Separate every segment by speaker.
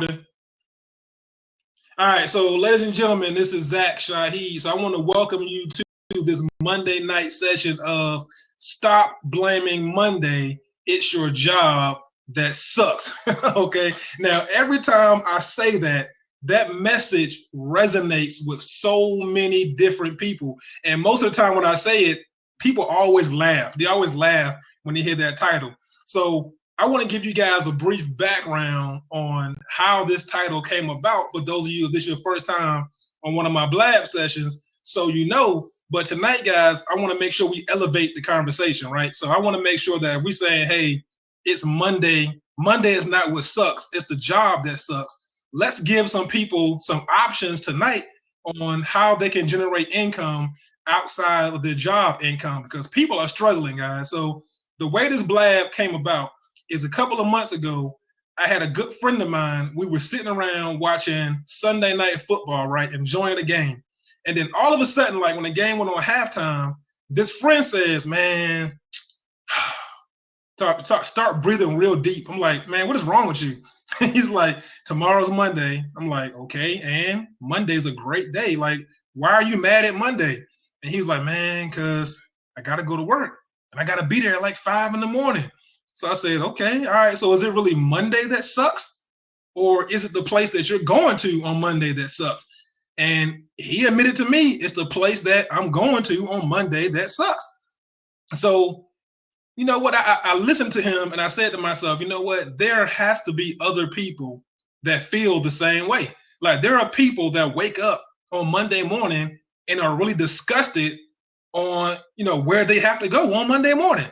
Speaker 1: All right, so ladies and gentlemen, this is Zach Shaheed. So I want to welcome you to this Monday night session of Stop Blaming Monday. It's your job that sucks. Okay. Now, every time I say that, that message resonates with so many different people. And most of the time when I say it, people always laugh. They always laugh when they hear that title. So I want to give you guys a brief background on how this title came about. For those of you, this is your first time on one of my Blab sessions, so you know. But tonight, guys, I want to make sure we elevate the conversation, right? So I want to make sure that if we're saying, hey, it's Monday. Monday is not what sucks. It's the job that sucks. Let's give some people some options tonight on how they can generate income outside of their job income, because people are struggling, guys. So the way this Blab came about is a couple of months ago, I had a good friend of mine. We were sitting around watching Sunday Night Football, right, enjoying the game. And then all of a sudden, like when the game went on halftime, this friend says, man, start breathing real deep. I'm like, man, what is wrong with you? He's like, tomorrow's Monday. I'm like, okay, and Monday's a great day. Like, why are you mad at Monday? And he's like, man, because I got to go to work and I got to be there at like 5 in the morning. So I said, okay, all right. So is it really Monday that sucks? Or is it the place that you're going to on Monday that sucks? And he admitted to me, it's the place that I'm going to on Monday that sucks. So, you know what? I listened to him and I said to myself, you know what? There has to be other people that feel the same way. Like there are people that wake up on Monday morning and are really disgusted on, you know, where they have to go on Monday morning.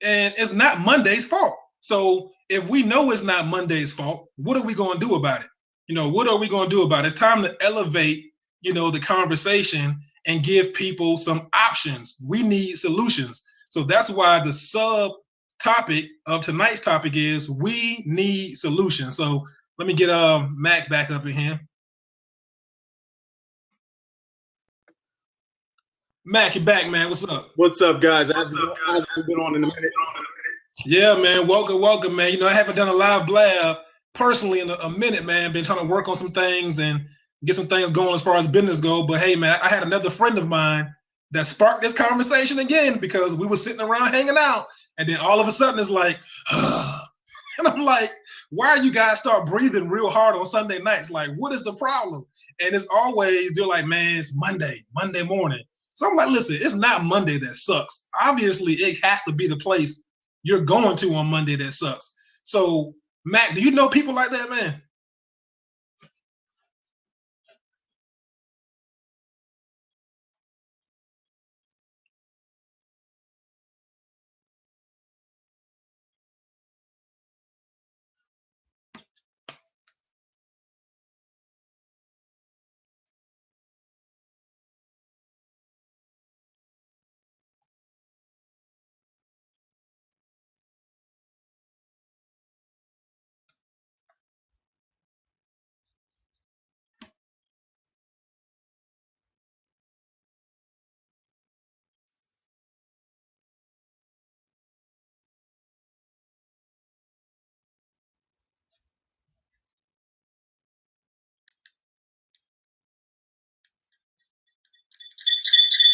Speaker 1: And it's not Monday's fault. So if we know it's not Monday's fault, what are we going to do about it? You know, what are we going to do about it? It's time to elevate, you know, the conversation and give people some options. We need solutions. So that's why the subtopic of tonight's topic is we need solutions. So let me get Mac back up in here. Mac, you're back, man. What's up?
Speaker 2: What's up, guys? I haven't been on in a minute.
Speaker 1: Yeah, man. Welcome, man. You know, I haven't done a live Blab personally in a minute, man. Been trying to work on some things and get some things going as far as business go. But hey, man, I had another friend of mine that sparked this conversation again because we were sitting around hanging out, and then all of a sudden it's like, and I'm like, why are you guys start breathing real hard on Sunday nights? Like, what is the problem? And it's always, they're like, man, it's Monday morning. So I'm like, listen, it's not Monday that sucks. Obviously, it has to be the place you're going to on Monday that sucks. So, Mac, do you know people like that, man?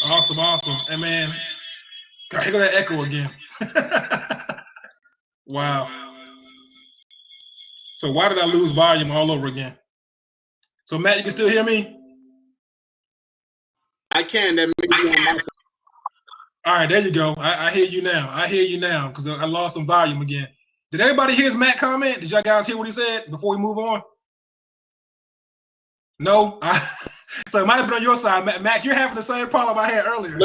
Speaker 1: Awesome. Hey, man, here go that echo again. Wow. So why did I lose volume all over again? So, Matt, you can still hear me?
Speaker 2: I can. That may be on my side.
Speaker 1: All right, there you go. I hear you now. Because I lost some volume again. Did everybody hear his Matt comment? Did y'all guys hear what he said before we move on? No? So it might have been on your side. Mac, you're having the same problem I had earlier.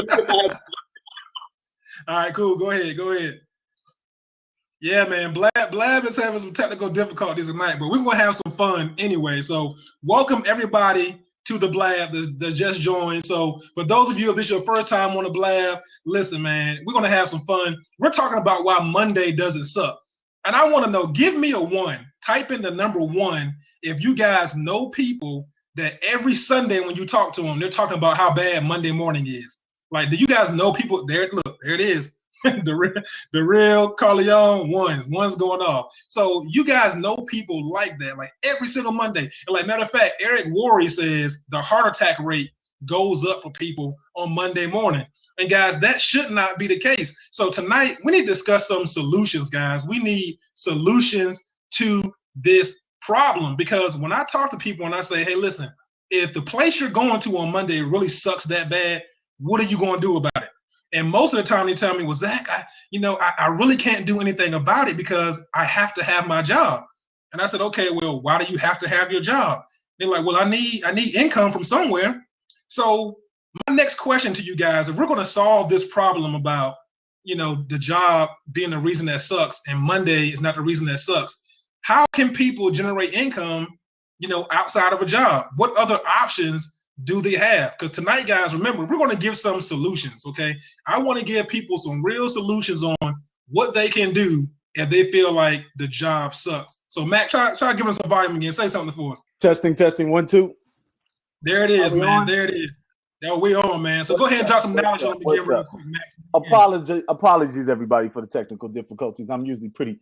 Speaker 1: All right, cool. Go ahead. Yeah, man. Blab is having some technical difficulties tonight, but we're going to have some fun anyway. So welcome everybody to the Blab that just joined. So for those of you, if this is your first time on the Blab, listen, man, we're going to have some fun. We're talking about why Monday doesn't suck. And I want to know, give me a 1. Type in the number 1 if you guys know people that every Sunday when you talk to them, they're talking about how bad Monday morning is. Like, do you guys know people there? Look, there it is. the real Carleon one's going off. So you guys know people like that, like every single Monday. And like matter of fact, Eric Worre says the heart attack rate goes up for people on Monday morning. And guys, that should not be the case. So tonight we need to discuss some solutions, guys. We need solutions to this problem, because when I talk to people and I say, hey, listen, if the place you're going to on Monday really sucks that bad, what are you going to do about it? And most of the time they tell me, well, Zach, I really can't do anything about it because I have to have my job. And I said, okay, well, why do you have to have your job? They're like, well, I need income from somewhere. So my next question to you guys, if we're going to solve this problem about, the job being the reason that sucks and Monday is not the reason that sucks, how can people generate income, outside of a job? What other options do they have? Because tonight, guys, remember, we're going to give some solutions, okay? I want to give people some real solutions on what they can do if they feel like the job sucks. So, Mac, try to give us some volume again. Say something for us.
Speaker 2: Testing, 1, 2.
Speaker 1: There it is, man. On? There it is. Yeah, we're on, man. So go ahead and drop some knowledge on me real quick, Max.
Speaker 2: Apologies, everybody, for the technical difficulties. I'm usually pretty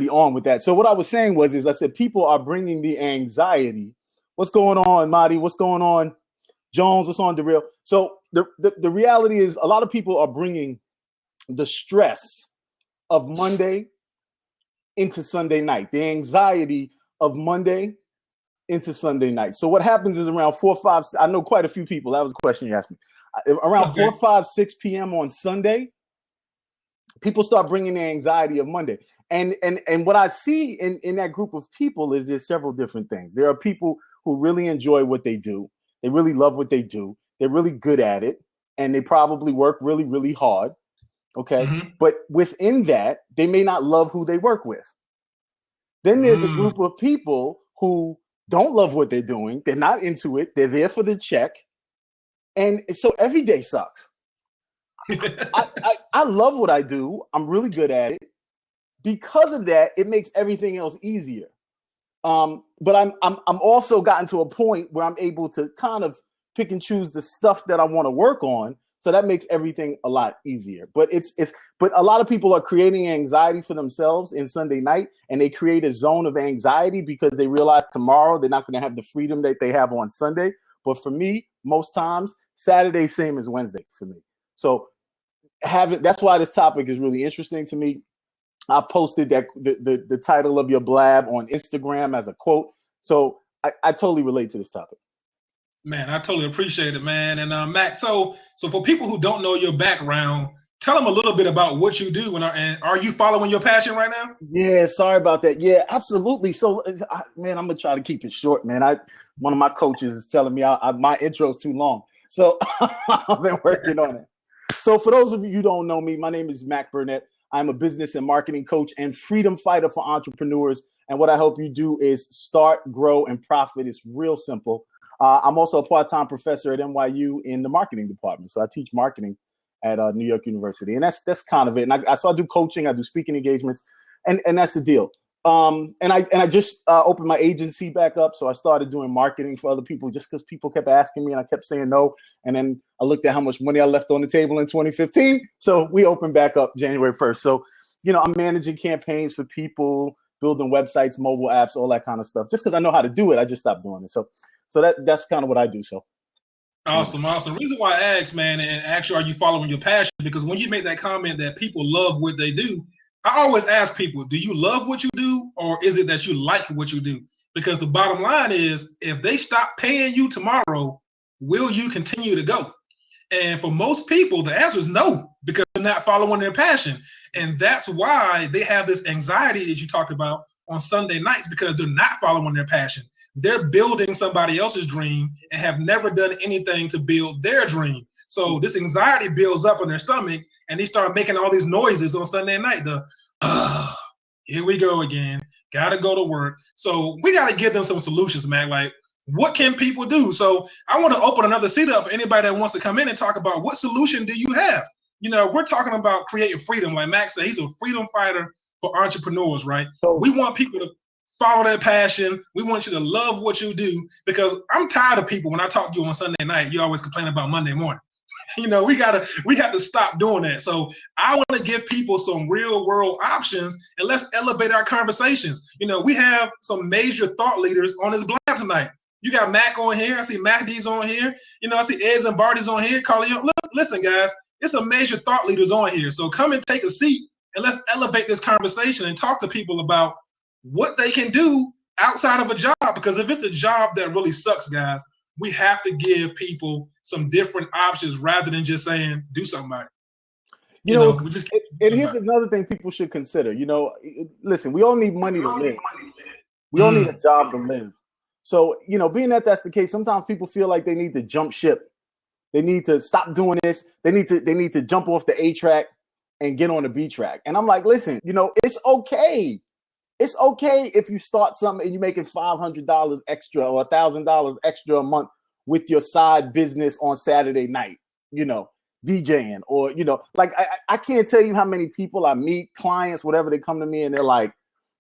Speaker 2: on with that. So what I was saying is I said people are bringing the anxiety. What's going on, Marty? What's going on, Jones? What's on, Darrell? So the reality is a lot of people are bringing the stress of Monday into Sunday night, the anxiety of Monday into Sunday night. So what happens is around 4, 5, I know quite a few people. That was a question you asked me. Around 4, 5, 6 p.m. on Sunday, people start bringing the anxiety of Monday. And what I see in that group of people is there's several different things. There are people who really enjoy what they do. They really love what they do. They're really good at it. And they probably work really, really hard. Okay. Mm-hmm. But within that, they may not love who they work with. Then there's a group of people who don't love what they're doing. They're not into it. They're there for the check. And so every day sucks. I love what I do. I'm really good at it. Because of that, it makes everything else easier. But I'm also gotten to a point where I'm able to kind of pick and choose the stuff that I want to work on. So that makes everything a lot easier. But but a lot of people are creating anxiety for themselves in Sunday night, and they create a zone of anxiety because they realize tomorrow they're not going to have the freedom that they have on Sunday. But for me, most times, Saturday same as Wednesday for me. So that's why this topic is really interesting to me. I posted that the title of your blab on Instagram as a quote. So I totally relate to this topic.
Speaker 1: Man, I totally appreciate it, man. And Mac, so for people who don't know your background, tell them a little bit about what you do. And are you following your passion right now?
Speaker 2: Yeah, sorry about that. Yeah, absolutely. So, man, I'm going to try to keep it short, man. One of my coaches is telling me my intro is too long. So I've been working on it. So for those of you who don't know me, my name is Mac Burnett. I'm a business and marketing coach and freedom fighter for entrepreneurs. And what I help you do is start, grow, and profit. It's real simple. I'm also a part-time professor at NYU in the marketing department. So I teach marketing at New York University. And that's kind of it. And so I do coaching, I do speaking engagements, and that's the deal. And I just opened my agency back up. So I started doing marketing for other people just because people kept asking me and I kept saying no. And then I looked at how much money I left on the table in 2015. So we opened back up January 1st. So, I'm managing campaigns for people, building websites, mobile apps, all that kind of stuff. Just because I know how to do it, I just stopped doing it. So that's kind of what I do. So.
Speaker 1: Awesome. The reason why I asked, man, and actually, are you following your passion? Because when you make that comment that people love what they do, I always ask people, do you love what you do, or is it that you like what you do? Because the bottom line is, if they stop paying you tomorrow, will you continue to go? And for most people, the answer is no, because they're not following their passion. And that's why they have this anxiety that you talk about on Sunday nights, because they're not following their passion. They're building somebody else's dream and have never done anything to build their dream. So this anxiety builds up in their stomach, and they start making all these noises on Sunday night. Here we go again. Got to go to work. So we got to give them some solutions, man. Like, what can people do? So I want to open another seat up for anybody that wants to come in and talk about what solution do you have? We're talking about creating freedom. Like Max said, he's a freedom fighter for entrepreneurs, right? So we want people to follow their passion. We want you to love what you do, because I'm tired of people, when I talk to you on Sunday night, you always complain about Monday morning. You know, we have to stop doing that. So I want to give people some real world options, and let's elevate our conversations. You know, we have some major thought leaders on this blab tonight. You got Mac on here. I see Mac D's on here. You know, I see Eds and Barty's on here. Carly, listen, guys, it's some major thought leaders on here. So come and take a seat, and let's elevate this conversation and talk to people about what they can do outside of a job. Because if it's a job that really sucks, guys, we have to give people some different options rather than just saying do something about it.
Speaker 2: You know, and here's another thing people should consider. You know, listen, we all need money to live. We all need a job to live. So, you know, being that that's the case, sometimes people feel like they need to jump ship. They need to stop doing this. They need to jump off the A track and get on the B track. And I'm like, listen, you know, it's okay. It's okay if you start something and you're making $500 extra or $1,000 extra a month with your side business on Saturday night, you know, DJing, or, you know, like I can't tell you how many people I meet, clients, whatever, they come to me and they're like,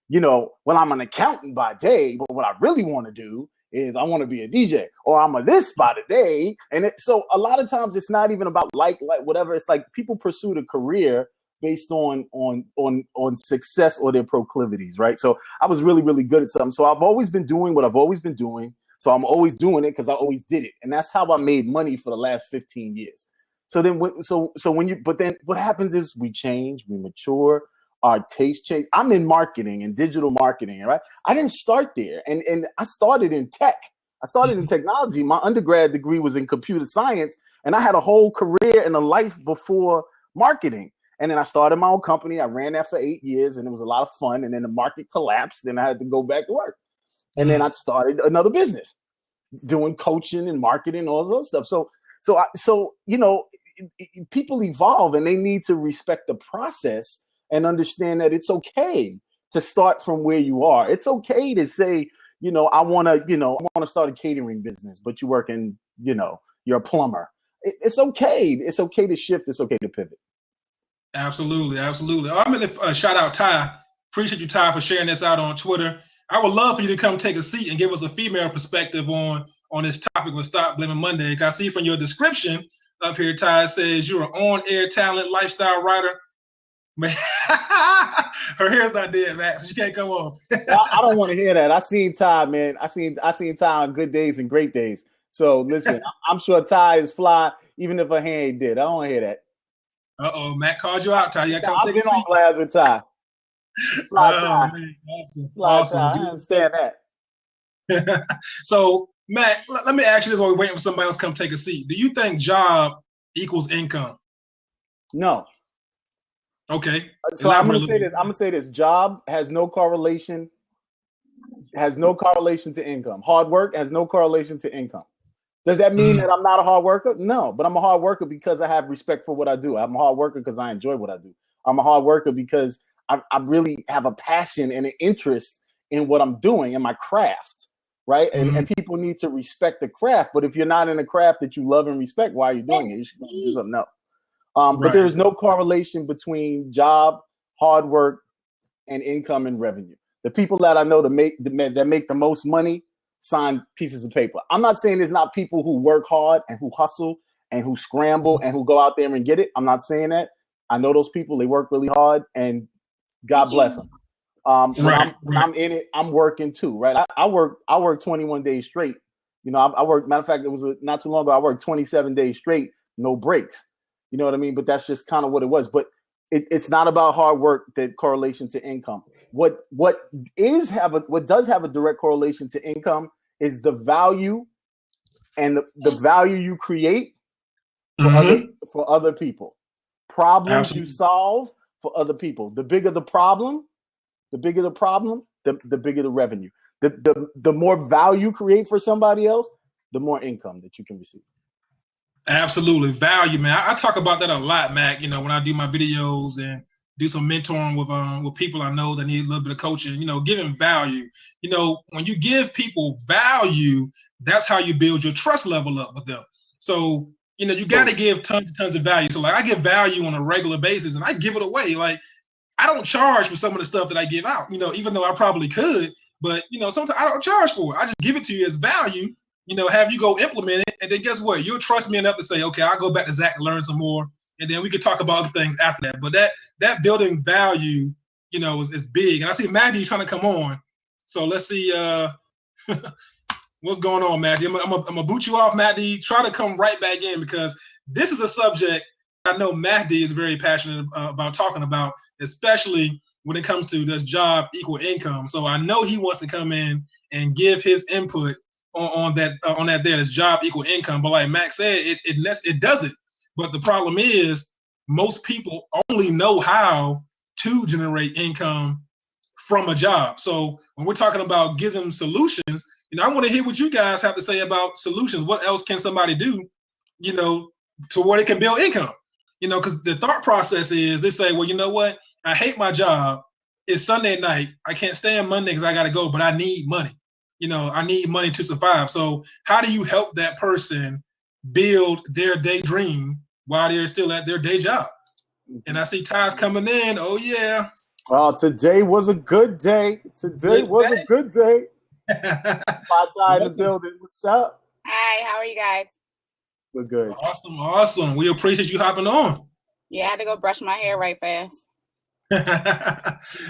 Speaker 2: you know, well, I'm an accountant by day, but what I really want to do is I want to be a DJ, or I'm a this by the day. And so a lot of times it's not even about like whatever. It's like people pursue a career based on success or their proclivities, right? So I was really, really good at something. So I've always been doing what I've always been doing. So I'm always doing it because I always did it. And that's how I made money for the last 15 years. So then, but then what happens is we change, we mature, our taste change. I'm in marketing and digital marketing, right? I didn't start there. And I started in tech. I started in technology. My undergrad degree was in computer science, and I had a whole career and a life before marketing. And then I started my own company. I ran that for 8 years, and it was a lot of fun. And then the market collapsed, and I had to go back to work. And then I started another business, doing coaching and marketing and all this other stuff. So you know, people evolve, and they need to respect the process and understand that it's okay to start from where you are. It's okay to say, you know, I want to start a catering business, but you work in, you know, you're a plumber. It's okay. It's okay to shift. It's okay to pivot.
Speaker 1: Absolutely. Absolutely. I'm going to shout out Ty. Appreciate you, Ty, for sharing this out on Twitter. I would love for you to come take a seat and give us a female perspective on this topic with Stop Blaming Monday. I see from your description up here, Ty, says you're an on-air talent, lifestyle writer. Man, her hair's not dead, Max. So she can't come on.
Speaker 2: I don't want to hear that. I seen Ty, man. I seen Ty on good days and great days. So listen, I'm sure Ty is fly, even if her hair ain't dead. I don't want to hear that.
Speaker 1: Matt called you out, Ty. You got to come take a seat.
Speaker 2: I've been on Blabs with Ty. Fly Ty.
Speaker 1: Man,
Speaker 2: awesome. Ty. I understand
Speaker 1: that. So, Matt, let me ask you this while we're waiting for somebody else to come take a seat. Do you think job equals income?
Speaker 2: No.
Speaker 1: Okay.
Speaker 2: So I'm gonna say this. Job has no correlation to income. Hard work has no correlation to income. Does that mean that I'm not a hard worker? No, but I'm a hard worker because I have respect for what I do. I'm a hard worker because I enjoy what I do. I'm a hard worker because I really have a passion and an interest in what I'm doing in my craft, right? And people need to respect the craft. But if you're not in a craft that you love and respect, why are you doing it? You should do something else. But there's no correlation between job, hard work, and income and revenue. The people that I know that make the most money sign pieces of paper. I'm not saying there's not people who work hard and who hustle and who scramble and who go out there and get it. I'm not saying that. I know those people. They work really hard, and God bless them. When I'm in it, I'm working too, right? I work 21 days straight. You know, I work. Matter of fact, it was not too long ago. I worked 27 days straight, no breaks. You know what I mean? But that's just kind of what it was. But it's not about hard work, that correlation to income. What does have a direct correlation to income is the value and the value you create for other people. Problems you solve for other people. The bigger the problem, the bigger the revenue. The more value you create for somebody else, the more income that you can receive.
Speaker 1: Absolutely. Value, man. I talk about that a lot, Mac, you know, when I do my videos and do some mentoring with people I know that need a little bit of coaching, you know, giving value. You know, when you give people value, that's how you build your trust level up with them. So, you know, you got to give tons of value. So, like, I give value on a regular basis, and I give it away. Like, I don't charge for some of the stuff that I give out, you know, even though I probably could. But, you know, sometimes I don't charge for it. I just give it to you as value. have you go implement it, and then guess what? You'll trust me enough to say, okay, I'll go back to Zach and learn some more, and then we can talk about other things after that. But that building value, is big. And I see Maddie trying to come on, so let's see what's going on, Maddie. I'm gonna boot you off, Maddie. Try to come right back in because this is a subject I know Maddie is very passionate about talking about, especially when it comes to does job equal income. So I know he wants to come in and give his input on that there. Does job equal income? But like Max said, it doesn't. But the problem is most people only know how to generate income from a job. So when we're talking about give them solutions, I want to hear what you guys have to say about solutions. What else can somebody do, to where they can build income? Because the thought process is they say, well, you know what? I hate my job. It's Sunday night. I can't stay on Monday because I got to go, but I need money. I need money to survive. So how do you help that person build their daydream while they're still at their day job? And I see Ty's coming in. Oh, yeah.
Speaker 2: Oh, today was a good day. Today was a good day. Ty in the building. What's up?
Speaker 3: Hi, how are you guys?
Speaker 2: We're good.
Speaker 1: Awesome. We appreciate you hopping on.
Speaker 3: Yeah, I had to go brush my hair right fast.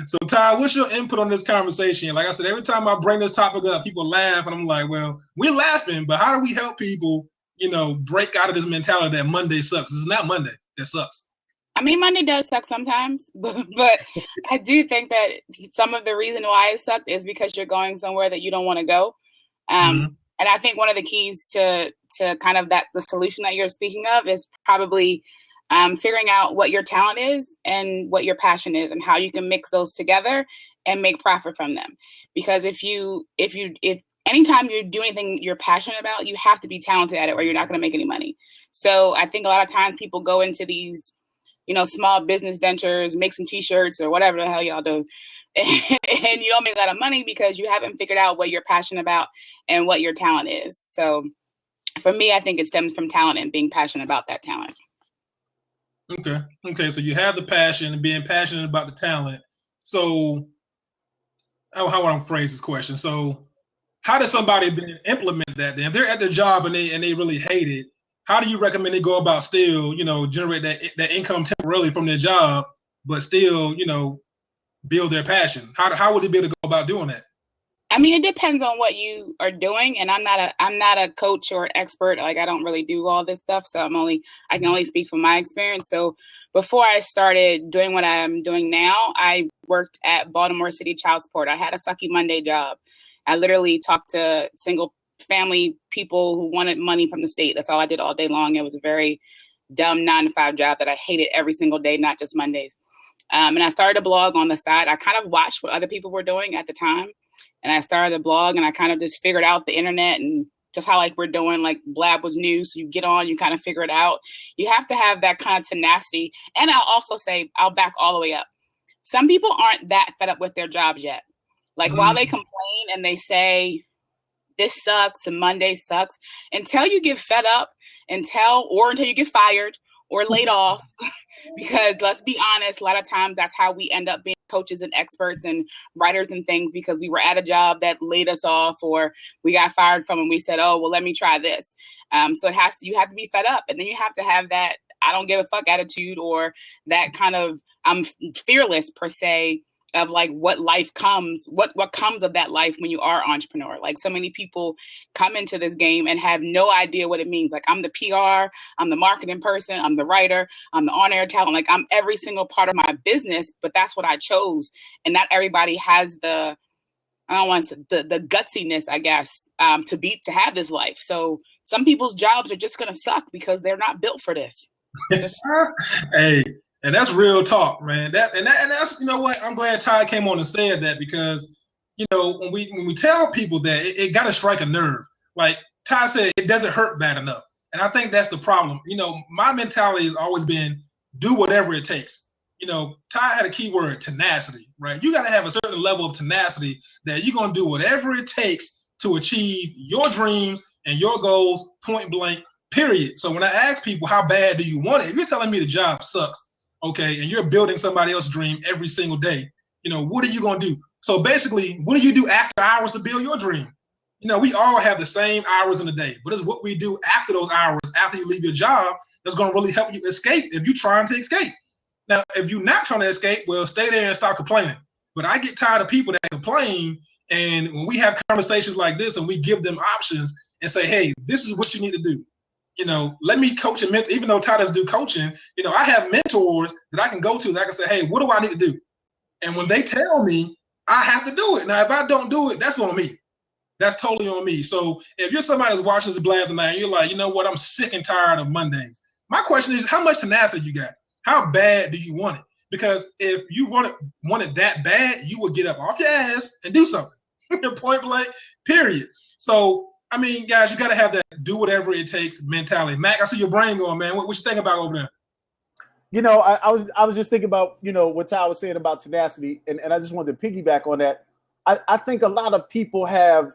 Speaker 1: So Ty, what's your input on this conversation? Like I said, every time I bring this topic up, people laugh, and I'm like, well, we're laughing, but how do we help people, break out of this mentality that Monday sucks? It's not Monday that sucks.
Speaker 3: I mean, Monday does suck sometimes, but I do think that some of the reason why it sucked is because you're going somewhere that you don't want to go. And I think one of the keys to kind of the solution that you're speaking of is probably figuring out what your talent is and what your passion is and how you can mix those together and make profit from them. Because if anytime you do anything you're passionate about, you have to be talented at it or you're not going to make any money. So I think a lot of times people go into these, small business ventures, make some t-shirts or whatever the hell y'all do. And you don't make a lot of money because you haven't figured out what you're passionate about and what your talent is. So for me, I think it stems from talent and being passionate about that talent.
Speaker 1: Okay. So you have the passion and being passionate about the talent. So how would I phrase this question? So how does somebody implement that then? If they're at their job and they really hate it, how do you recommend they go about still, generate that income temporarily from their job, but still, build their passion? How would they be able to go about doing that?
Speaker 3: I mean, it depends on what you are doing, and I'm not a coach or an expert. Like, I don't really do all this stuff, so I can only speak from my experience. So before I started doing what I'm doing now, I worked at Baltimore City Child Support. I had a sucky Monday job. I literally talked to single family people who wanted money from the state. That's all I did all day long. It was a very dumb 9-to-5 job that I hated every single day, not just Mondays. And I started a blog on the side. I kind of watched what other people were doing at the time. And I started a blog and I kind of just figured out the internet and just how we're doing, Blab was new. So you get on, you kind of figure it out. You have to have that kind of tenacity. And I'll also say, I'll back all the way up. Some people aren't that fed up with their jobs yet. While they complain and they say, this sucks and Monday sucks, until you get fed up until you get fired or laid off, because let's be honest, a lot of times that's how we end up being coaches and experts and writers and things, because we were at a job that laid us off or we got fired from and we said, oh, well, let me try this. So you have to be fed up, and then you have to have that I don't give a fuck attitude or that kind of I'm fearless per se of what life comes, what comes of that life when you are entrepreneur. So many people come into this game and have no idea what it means. I'm the PR, I'm the marketing person, I'm the writer, I'm the on-air talent. I'm every single part of my business, but that's what I chose. And not everybody has the gutsiness, I guess, to have this life. So some people's jobs are just going to suck because they're not built for this.
Speaker 1: Hey. And that's real talk, man. That's what? I'm glad Ty came on and said that, because when we tell people that, it got to strike a nerve. Like Ty said, it doesn't hurt bad enough, and I think that's the problem. My mentality has always been do whatever it takes. Ty had a key word, tenacity, right? You got to have a certain level of tenacity that you're gonna do whatever it takes to achieve your dreams and your goals, point blank, period. So when I ask people how bad do you want it, if you're telling me the job sucks, okay, and you're building somebody else's dream every single day, what are you going to do? So basically, what do you do after hours to build your dream? we all have the same hours in the day, but it's what we do after those hours, after you leave your job, that's going to really help you escape if you're trying to escape. Now, if you're not trying to escape, well, stay there and start complaining. But I get tired of people that complain, and when we have conversations like this and we give them options and say, hey, this is what you need to do. Let me coach and mentor. Even though Ty doesn't do coaching, I have mentors that I can go to that I can say, hey, what do I need to do? And when they tell me, I have to do it. Now, if I don't do it, that's on me. That's totally on me. So if you're somebody that's watching this blast tonight and you're like, you know what, I'm sick and tired of Mondays. My question is, how much tenacity you got? How bad do you want it? Because if you want it that bad, you would get up off your ass and do something. Point blank, period. So, I mean, guys, you got to have that do whatever it takes mentality. Mac, I see your brain going, man. What you think about over there?
Speaker 2: I was just thinking about, what Ty was saying about tenacity, and I just wanted to piggyback on that. I think a lot of people have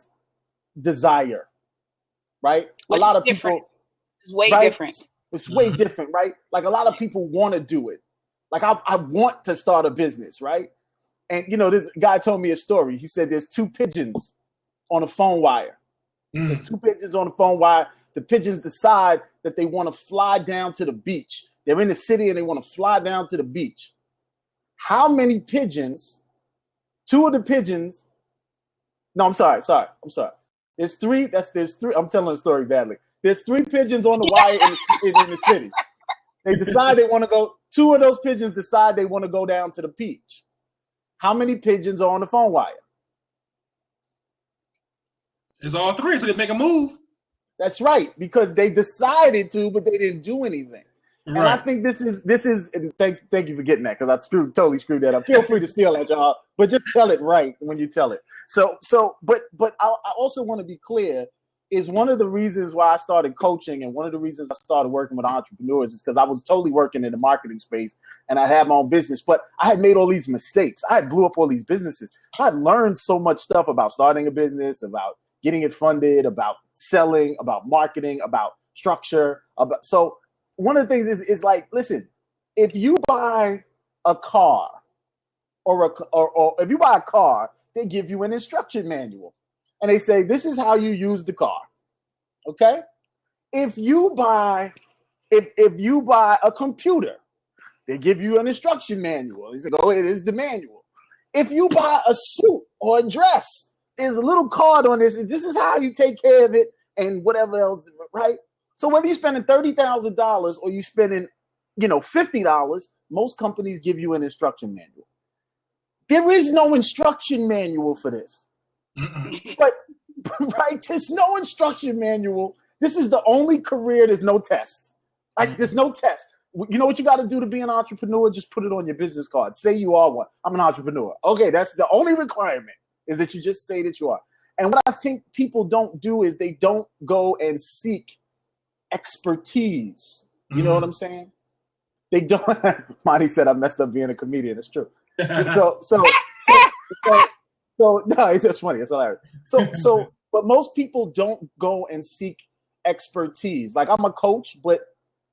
Speaker 2: desire, right?
Speaker 3: Which
Speaker 2: a lot of
Speaker 3: different.
Speaker 2: people.
Speaker 3: It's way
Speaker 2: right?
Speaker 3: different.
Speaker 2: It's way different, right? Like a lot of people want to do it. Like I want to start a business, right? And this guy told me a story. He said there's 2 pigeons on a phone wire. There's 2 pigeons on the phone wire. The pigeons decide that they want to fly down to the beach. They're in the city and they want to fly down to the beach. How many pigeons? 2 of the pigeons. No, I'm sorry. There's 3. There's 3. I'm telling the story badly. There's 3 pigeons on the wire in the city. They decide they want to go. 2 of those pigeons decide they want to go down to the beach. How many pigeons are on the phone wire?
Speaker 1: It's all 3 until they make a move.
Speaker 2: That's right, because they decided to, but they didn't do anything.
Speaker 1: Right.
Speaker 2: And I think this is. And thank you for getting that, because I totally screwed that up. Feel free to steal that, y'all, but just tell it right when you tell it. But I also want to be clear. Is one of the reasons why I started coaching, and one of the reasons I started working with entrepreneurs is because I was totally working in the marketing space and I had my own business, but I had made all these mistakes. I had blew up all these businesses. I had learned so much stuff about starting a business, about getting it funded, about selling, about marketing, about structure. So one of the things is like, listen, if you buy a car or if you buy a car, they give you an instruction manual. And they say, this is how you use the car. Okay? If you buy a computer, they give you an instruction manual. They say, oh, it is the manual. If you buy a suit or a dress, there's a little card on this. This is how you take care of it and whatever else, right? So whether you're spending $30,000 or you're spending, $50, most companies give you an instruction manual. There is no instruction manual for this. But right, there's no instruction manual. This is the only career. There's no test. Like there's no test. You know what you got to do to be an entrepreneur? Just put it on your business card. Say you are one. I'm an entrepreneur. Okay, that's the only requirement, is that you just say that you are. And what I think people don't do is they don't go and seek expertise. You know what I'm saying? They don't. Monty said I messed up being a comedian. It's true. So no, it's just funny. It's hilarious. But most people don't go and seek expertise. Like I'm a coach, but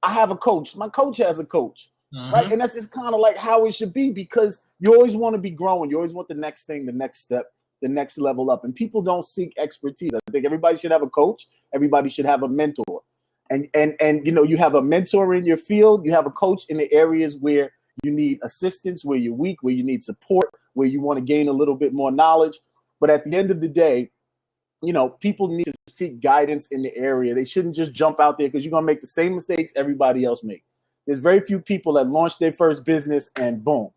Speaker 2: I have a coach. My coach has a coach, right? And that's just kind of like how it should be, because you always want to be growing. You always want the next thing, the next step, the next level up. And people don't seek expertise. I think everybody should have a coach. Everybody should have a mentor. And you have a mentor in your field. You have a coach in the areas where you need assistance, where you're weak, where you need support, where you want to gain a little bit more knowledge. But at the end of the day, people need to seek guidance in the area. They shouldn't just jump out there, because you're going to make the same mistakes everybody else makes. There's very few people that launch their first business and boom.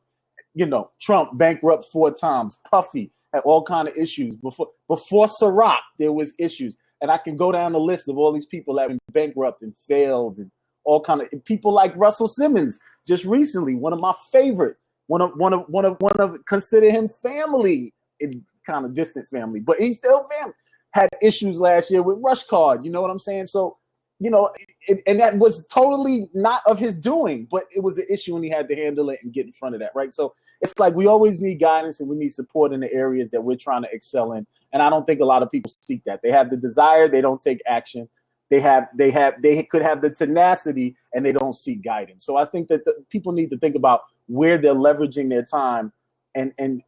Speaker 2: Trump bankrupt 4 times. Puffy had all kind of issues. Before Ciroc, there was issues. And I can go down the list of all these people that have been bankrupt and failed, and all kind of people like Russell Simmons. Just recently, one of my favorite, one of consider him family, in kind of distant family, but he's still family. Had issues last year with Rush Card. You know what I'm saying? So, and that was totally not of his doing, but it was an issue and he had to handle it and get in front of that, right? So it's like we always need guidance and we need support in the areas that we're trying to excel in. And I don't think a lot of people seek that. They have the desire, they don't take action. They could have the tenacity and they don't seek guidance. So I think that people need to think about where they're leveraging their time and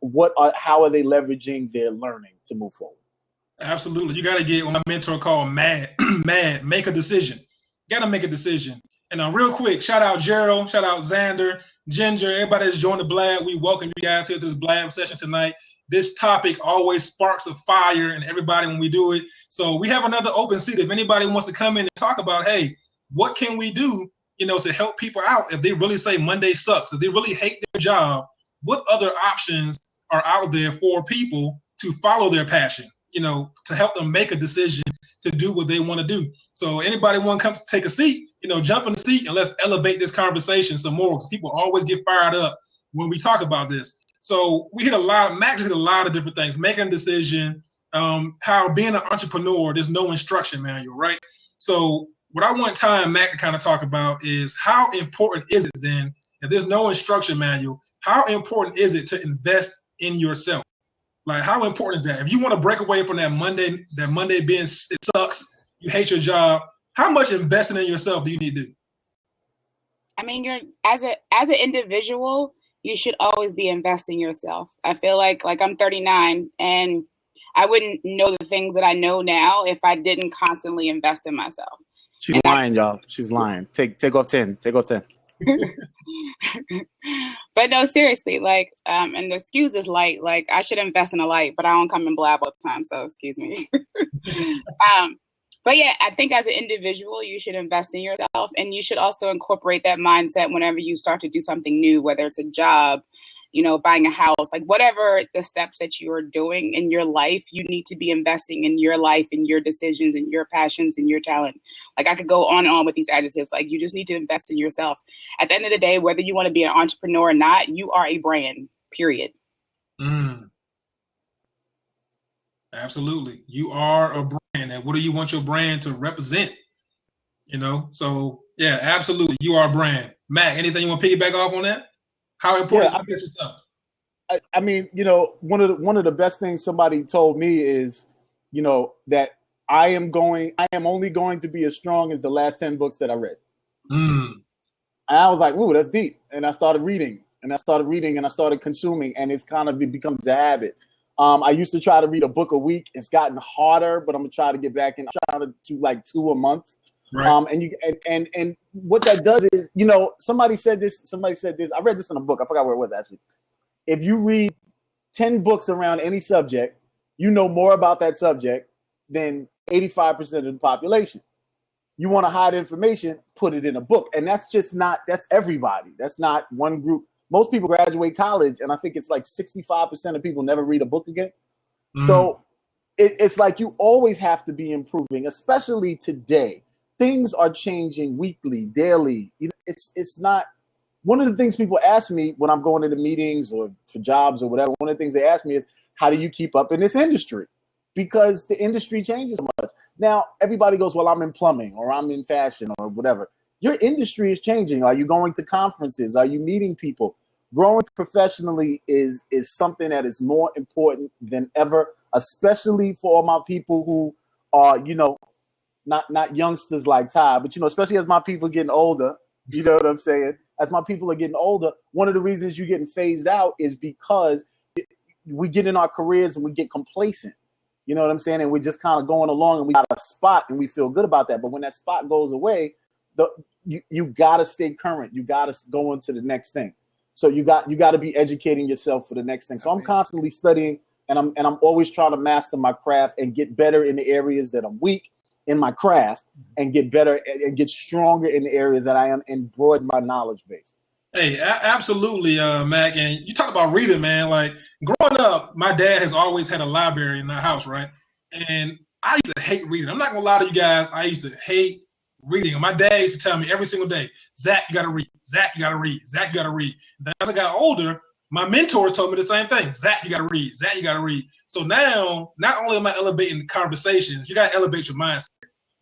Speaker 2: how are they leveraging their learning to move forward.
Speaker 1: Absolutely. You got to get what my mentor called mad, mad, make a decision. You got to make a decision. And real quick, shout out Gerald, shout out Xander, Ginger, everybody that's joined the Blab. We welcome you guys here to this Blab session tonight. This topic always sparks a fire in everybody when we do it. So we have another open seat. If anybody wants to come in and talk about, hey, what can we do, to help people out if they really say Monday sucks, if they really hate their job, what other options are out there for people to follow their passion, to help them make a decision to do what they want to do. So anybody want to come take a seat, jump in the seat and let's elevate this conversation some more, because people always get fired up when we talk about this. So we hit Max hit a lot of different things, making a decision, how being an entrepreneur, there's no instruction manual, right? So what I want Mac to kind of talk about is how important is it then, if there's no instruction manual, how important is it to invest in yourself? Like, how important is that? If you want to break away from that Monday being it sucks, you hate your job, how much investing in yourself do you need to do?
Speaker 3: I mean, as an individual, you should always be investing yourself. I feel like I'm 39 and I wouldn't know the things that I know now if I didn't constantly invest in myself.
Speaker 2: She's lying, y'all. She's lying. Take off 10. Take off 10.
Speaker 3: But no, seriously, and the excuse is light. I should invest in a light, but I don't come in Blab all the time, so excuse me. But yeah, I think as an individual, you should invest in yourself, and you should also incorporate that mindset whenever you start to do something new, whether it's a job, buying a house, whatever the steps that you are doing in your life, you need to be investing in your life and your decisions and your passions and your talent. I could go on and on with these adjectives. You just need to invest in yourself. At the end of the day, whether you want to be an entrepreneur or not, you are a brand, period.
Speaker 1: Absolutely. You are a brand. And what do you want your brand to represent? So yeah, absolutely. You are a brand. Mac, anything you want to piggyback off on that? How important is yourself?
Speaker 2: I mean, one of the best things somebody told me is, that I am only going to be as strong as the last 10 books that I read. And I was like, ooh, that's deep. And I started reading and I started consuming, and it becomes a habit. I used to try to read a book a week. It's gotten harder, but I'm gonna try to get back in. I'm trying to do 2 a month. Right. And what that does is, somebody said this. I read this in a book. I forgot where it was actually. If you read 10 books around any subject, you know more about that subject than 85% of the population. You want to hide information, put it in a book. And that's everybody. That's not one group. Most people graduate college, and I think it's 65% of people never read a book again. So it's you always have to be improving, especially today. Things are changing weekly, daily. It's not one of the things people ask me when I'm going into meetings or for jobs or whatever. One of the things they ask me is, how do you keep up in this industry? Because the industry changes so much. Now, everybody goes, well, I'm in plumbing or I'm in fashion or whatever. Your industry is changing. Are you going to conferences? Are you meeting people? Growing professionally is something that is more important than ever, especially for all my people who are, not youngsters like Ty, but, especially as my people getting older, you know what I'm saying? As my people are getting older, one of the reasons you're getting phased out is because we get in our careers and we get complacent. You know what I'm saying? And we're just kind of going along and we got a spot and we feel good about that. But when that spot goes away, you got to stay current. You got to go into the next thing. So you got to be educating yourself for the next thing. So I'm constantly studying, and I'm always trying to master my craft and get better in the areas that I'm weak in my craft, and get better and get stronger in the areas that I am, and broaden my knowledge base.
Speaker 1: Hey, absolutely, Mac. And you talk about reading, man. Growing up, my dad has always had a library in our house, right? And I used to hate reading. I'm not gonna lie to you guys. I used to hate reading. And my dad used to tell me every single day, Zach, you gotta read. Zach, you gotta read. Zach, you gotta read. Then as I got older, my mentors told me the same thing. Zach, you gotta read. Zach, you gotta read. So now, not only am I elevating conversations, you gotta elevate your mindset,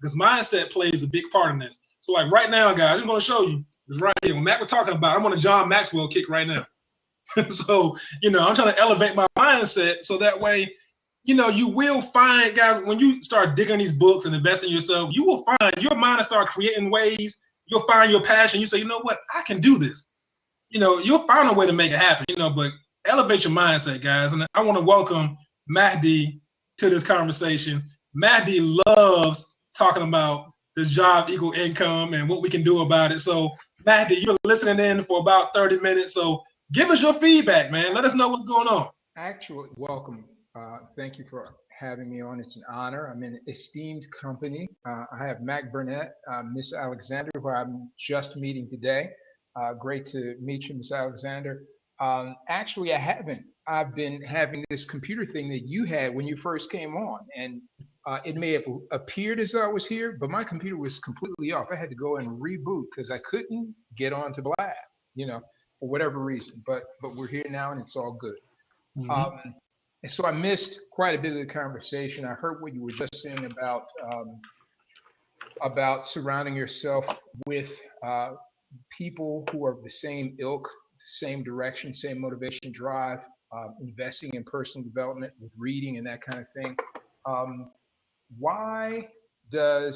Speaker 1: because mindset plays a big part in this. So right now, guys, I'm gonna show you this right here. When Mac was talking about, I'm on a John Maxwell kick right now. So, I'm trying to elevate my mindset so that way, you will find, guys, when you start digging these books and investing in yourself, you will find your mind will start creating ways. You'll find your passion. You say, you know what, I can do this. You'll find a way to make it happen, but elevate your mindset, guys. And I want to welcome Mahdi to this conversation. Mahdi loves talking about this job equal income and what we can do about it. So, Mahdi, you've been listening in for about 30 minutes. So, give us your feedback, man. Let us know what's going on.
Speaker 4: Actually, welcome. Thank you for having me on. It's an honor. I'm in an esteemed company. I have Mac Burnett, Miss Alexander, who I'm just meeting today. Great to meet you, Miss Alexander. Actually, I haven't. I've been having this computer thing that you had when you first came on, and it may have appeared as though I was here, but my computer was completely off. I had to go and reboot because I couldn't get onto Blab, for whatever reason. But we're here now, and it's all good. Mm-hmm. And so I missed quite a bit of the conversation. I heard what you were just saying about surrounding yourself with people who are the same ilk, same direction, same motivation, drive, investing in personal development with reading and that kind of thing. Why do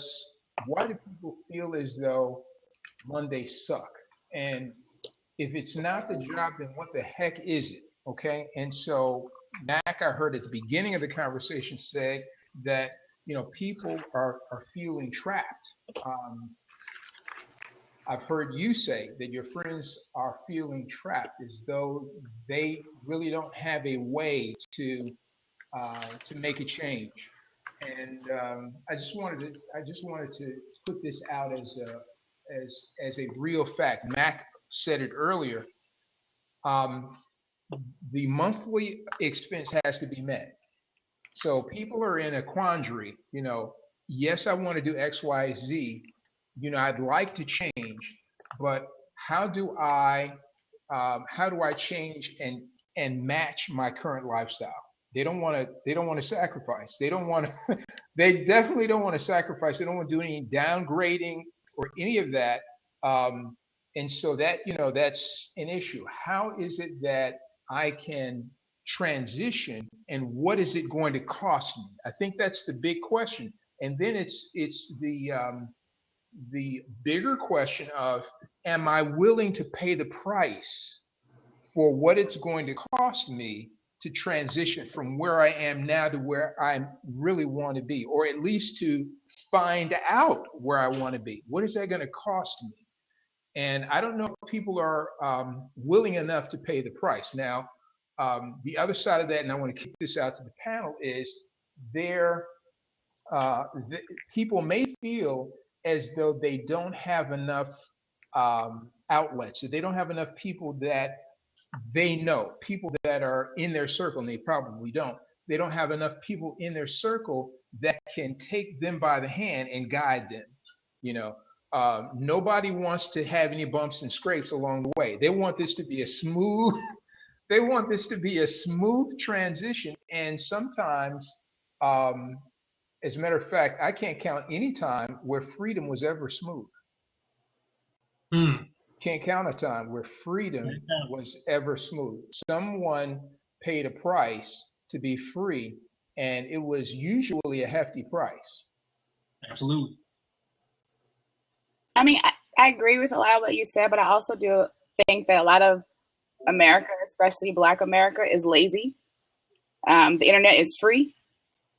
Speaker 4: people feel as though Mondays suck? And if it's not the job, then what the heck is it? Okay. And so Mac, I heard at the beginning of the conversation say that, people are feeling trapped. I've heard you say that your friends are feeling trapped as though they really don't have a way to make a change. And I just wanted to put this out as a real fact. Mac said it earlier. The monthly expense has to be met. So people are in a quandary. Yes, I want to do X, Y, Z. I'd like to change, but how do I change and match my current lifestyle? They don't want to sacrifice. They definitely don't want to sacrifice. They don't want to do any downgrading or any of that. And so that, that's an issue. How is it that I can transition, and what is it going to cost me? I think that's the big question. And then it's the bigger question of, am I willing to pay the price for what it's going to cost me to transition from where I am now to where I really want to be, or at least to find out where I want to be? What is that going to cost me? And I don't know if people are willing enough to pay the price. Now, the other side of that, and I want to kick this out to the panel, is people may feel as though they don't have enough outlets, that they don't have enough people that they know, people that are in their circle, and they probably don't. They don't have enough people in their circle that can take them by the hand and guide them. Nobody wants to have any bumps and scrapes along the way. They want this to be a smooth transition. And sometimes, as a matter of fact, I can't count any time where freedom was ever smooth. Can't count a time where freedom was ever smooth. Someone paid a price to be free, and it was usually a hefty price.
Speaker 1: Absolutely.
Speaker 3: I mean, I agree with a lot of what you said, but I also do think that a lot of America, especially Black America, is lazy. The internet is free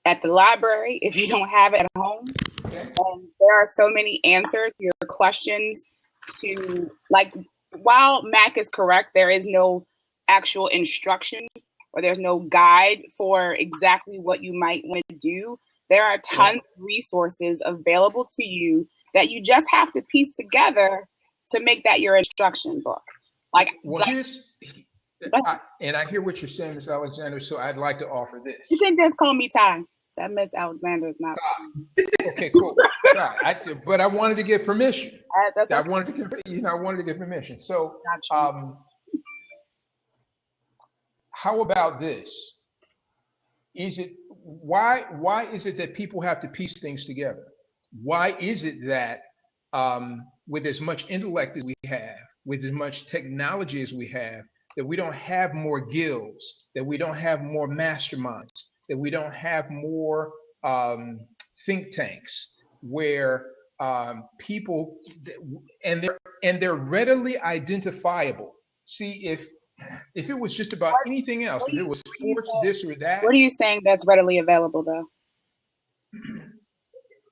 Speaker 3: at the library if you don't have it at home. And there are so many answers to your questions to, like, while Mac is correct, there is no actual instruction or there's no guide for exactly what you might want to do. There are tons of resources available to you that you just have to piece together to make that your instruction book.
Speaker 4: I hear what you're saying, Ms. Alexander, so I'd like to offer this.
Speaker 3: You can just call me Ty. That Ms. Alexander is not.
Speaker 4: Okay, cool. But I wanted to get permission. I wanted to get permission. So, how about this? Why is it that people have to piece things together? Why is it that with as much intellect as we have, with as much technology as we have, that we don't have more guilds, that we don't have more masterminds, that we don't have more think tanks where people, and they're readily identifiable. See, If it was just about anything else, if it was sports, this or that,
Speaker 3: What are you saying that's readily available, though?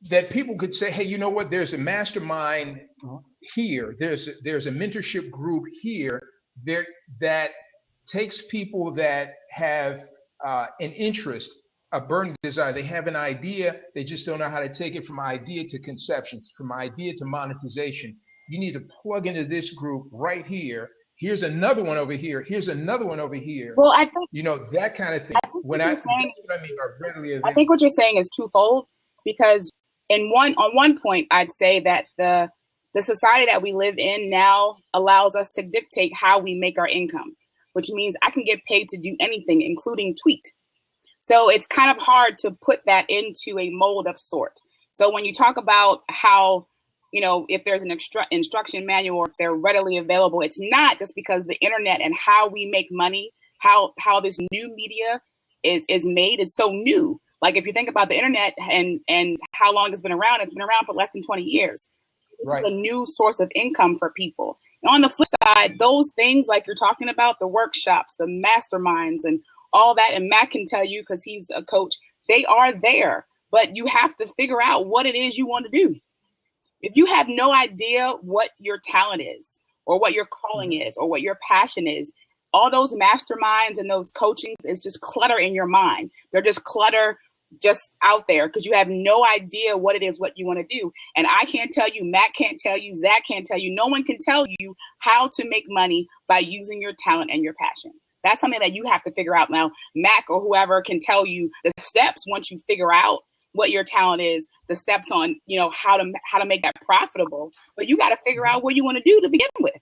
Speaker 4: that people could say, hey, you know what? There's a mastermind here. There's a mentorship group here there that takes people that have an interest, a burning desire. They have an idea. They just don't know how to take it from idea to conception, from idea to monetization. You need to plug into this group right here. Here's another one over here. Here's another one over here.
Speaker 3: Well, I think
Speaker 4: that kind of thing. That's what I mean are readily available.
Speaker 3: I think what you're saying is twofold, because on one point, I'd say that the society that we live in now allows us to dictate how we make our income, which means I can get paid to do anything, including tweet. So it's kind of hard to put that into a mold of sort. So when you talk about how, if there's an instruction manual or if they're readily available, it's not just because the internet and how we make money, how this new media is made is so new. Like if you think about the internet and how long it's been around for less than 20 years.
Speaker 4: Right.
Speaker 3: It's a new source of income for people. And on the flip side, those things like you're talking about, the workshops, the masterminds and all that, and Matt can tell you because he's a coach, they are there, but you have to figure out what it is you want to do. If you have no idea what your talent is or what your calling is or what your passion is, all those masterminds and those coachings is just clutter in your mind. They're just clutter just out there because you have no idea what it is, what you want to do. And I can't tell you, Matt can't tell you, Zach can't tell you, no one can tell you how to make money by using your talent and your passion. That's something that you have to figure out. Now, Mac or whoever can tell you the steps once you figure out what your talent is, the steps on, how to make that profitable. But you got to figure out what you want to do to begin with.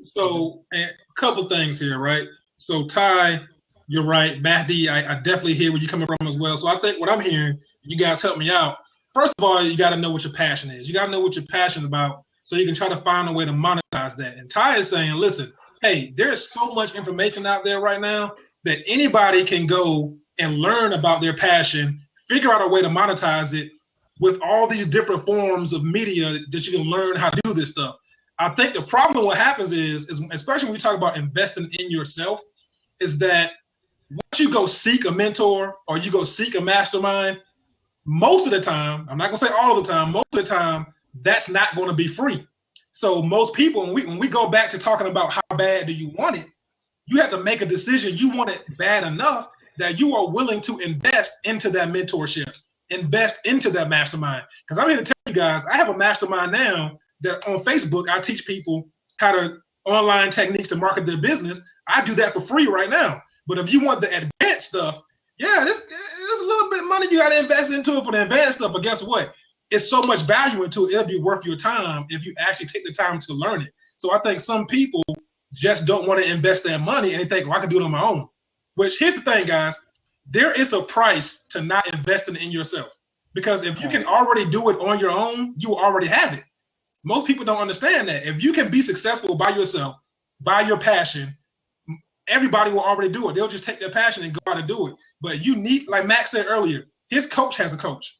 Speaker 1: So a couple things here, right? So Ty, you're right. Matthew, I definitely hear where you're coming from as well. So I think what I'm hearing, you guys help me out. First of all, you got to know what your passion is. You got to know what you're passionate about so you can try to find a way to monetize that. And Ty is saying, listen, hey, there's so much information out there right now that anybody can go and learn about their passion, figure out a way to monetize it with all these different forms of media that you can learn how to do this stuff. I think the problem with what happens is especially when we talk about investing in yourself, is that once you go seek a mentor or you go seek a mastermind, most of the time, I'm not gonna say all of the time, most of the time, that's not gonna be free. So most people, when we go back to talking about how bad do you want it, you have to make a decision. You want it bad enough that you are willing to invest into that mentorship, invest into that mastermind. Because I'm here to tell you guys, I have a mastermind now that on Facebook, I teach people how to online techniques to market their business. I do that for free right now. But if you want the advanced stuff, yeah, there's a little bit of money you got to invest into it for the advanced stuff. But guess what? It's so much value into it, it'll be worth your time if you actually take the time to learn it. So I think some people just don't want to invest their money and they think, well, I can do it on my own. Which, here's the thing, guys, there is a price to not investing in yourself. Because if you can already do it on your own, you already have it. Most people don't understand that. If you can be successful by yourself, by your passion, everybody will already do it. They'll just take their passion and go out and do it. But you need, like Max said earlier, his coach has a coach.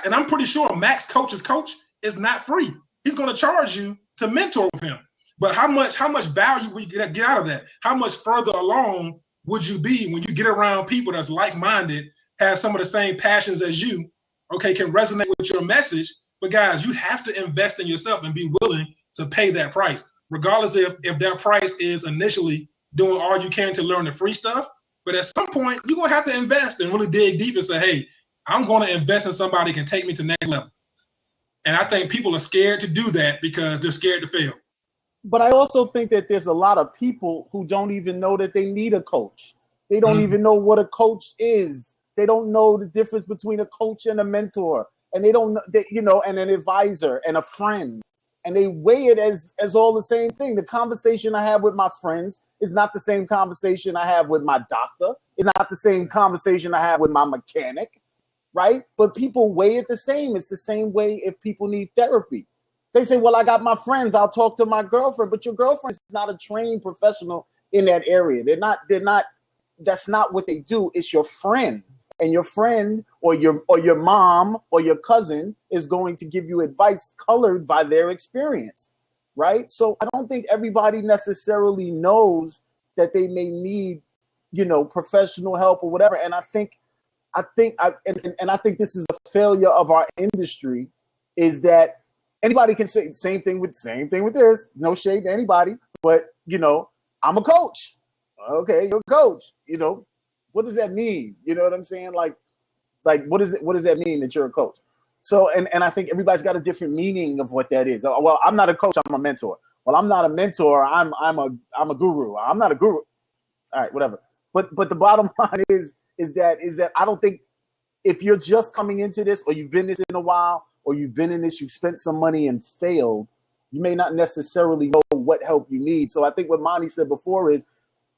Speaker 1: And I'm pretty sure Max coach's coach is not free. He's going to charge you to mentor with him. But how much value will you get out of that? How much further along would you be when you get around people that's like-minded, have some of the same passions as you, okay, can resonate with your message? But guys, you have to invest in yourself and be willing to pay that price, regardless if that price is initially doing all you can to learn the free stuff. But at some point, you're going to have to invest and really dig deep and say, hey, I'm going to invest in somebody who can take me to the next level. And I think people are scared to do that because they're scared to fail.
Speaker 2: But I also think that there's a lot of people who don't even know that they need a coach. They don't even know what a coach is. They don't know the difference between a coach and a mentor. And they don't, and an advisor and a friend. And they weigh it as all the same thing. The conversation I have with my friends is not the same conversation I have with my doctor. It's not the same conversation I have with my mechanic, right? But people weigh it the same. It's the same way if people need therapy. They say, well, I got my friends, I'll talk to my girlfriend, but your girlfriend is not a trained professional in that area. That's not what they do. It's your friend. And your friend or your mom or your cousin is going to give you advice colored by their experience, right? So I don't think everybody necessarily knows that they may need, professional help or whatever. And I think this is a failure of our industry, is that anybody can say same thing with this. No shade to anybody, but I'm a coach. Okay, you're a coach. What does that mean? You know what I'm saying? Like what does that mean that you're a coach? So and I think everybody's got a different meaning of what that is. Well, I'm not a coach, I'm a mentor. Well, I'm not a mentor, I'm a guru. I'm not a guru. All right, whatever. But the bottom line is that I don't think, if you're just coming into this, or you've been this in a while, or you've been in this, you've spent some money and failed, you may not necessarily know what help you need. So I think what Monty said before is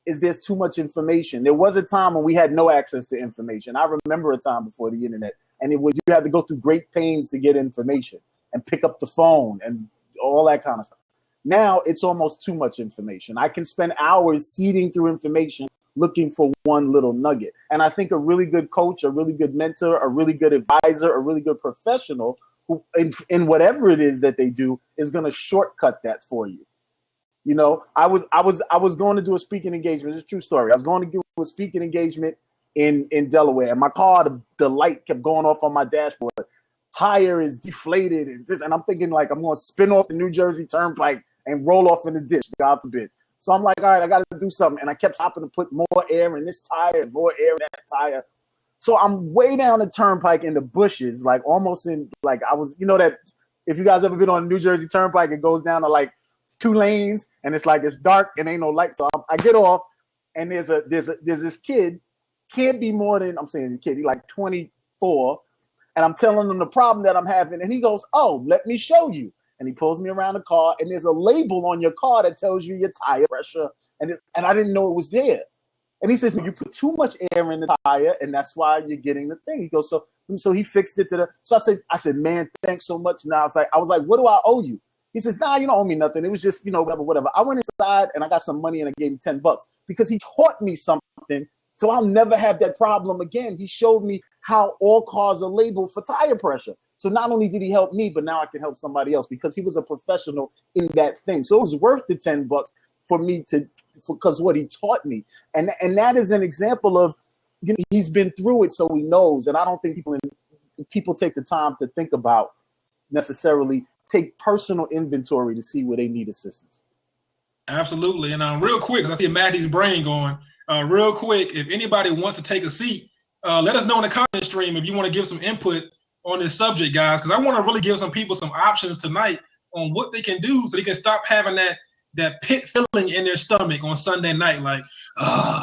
Speaker 2: there's too much information. There was a time when we had no access to information. I remember a time before the internet, and you had to go through great pains to get information and pick up the phone and all that kind of stuff. Now it's almost too much information. I can spend hours seeding through information looking for one little nugget. And I think a really good coach, a really good mentor, a really good advisor, a really good professional who in whatever it is that they do is going to shortcut that for you. I was going to do a speaking engagement. It's a true story. I was going to do a speaking engagement in Delaware, and my car, the light kept going off on my dashboard. Tire is deflated, and I'm thinking like I'm going to spin off the New Jersey Turnpike and roll off in the ditch, God forbid. So I'm like, all right, I got to do something. And I kept stopping to put more air in this tire and more air in that tire. So I'm way down the turnpike in the bushes, like almost in, like I was, that if you guys ever been on the New Jersey Turnpike, it goes down to like 2 lanes and it's like, it's dark and ain't no light. So I get off, and there's this kid, can't be more than, I'm saying kid, he's like 24. And I'm telling him the problem that I'm having. And he goes, oh, let me show you. And he pulls me around the car, and there's a label on your car that tells you your tire pressure. And I didn't know it was there. And he says, you put too much air in the tire, and that's why you're getting the thing. He goes, so he fixed it so I said, man, thanks so much. Now I was like, what do I owe you? He says, nah, you don't owe me nothing. It was just, whatever. I went inside and I got some money and I gave him $10 because he taught me something. So I'll never have that problem again. He showed me how all cars are labeled for tire pressure. So not only did he help me, but now I can help somebody else because he was a professional in that thing. So it was worth the $10 for me because what he taught me. And that is an example of, he's been through it, so he knows. And I don't think people take the time to think about, necessarily take personal inventory to see where they need assistance.
Speaker 1: Absolutely. And real quick, 'cause I see Maddie's brain going, real quick, if anybody wants to take a seat, let us know in the comment stream if you want to give some input on this subject, guys, because I want to really give some people some options tonight on what they can do so they can stop having that pit feeling in their stomach on Sunday night, like,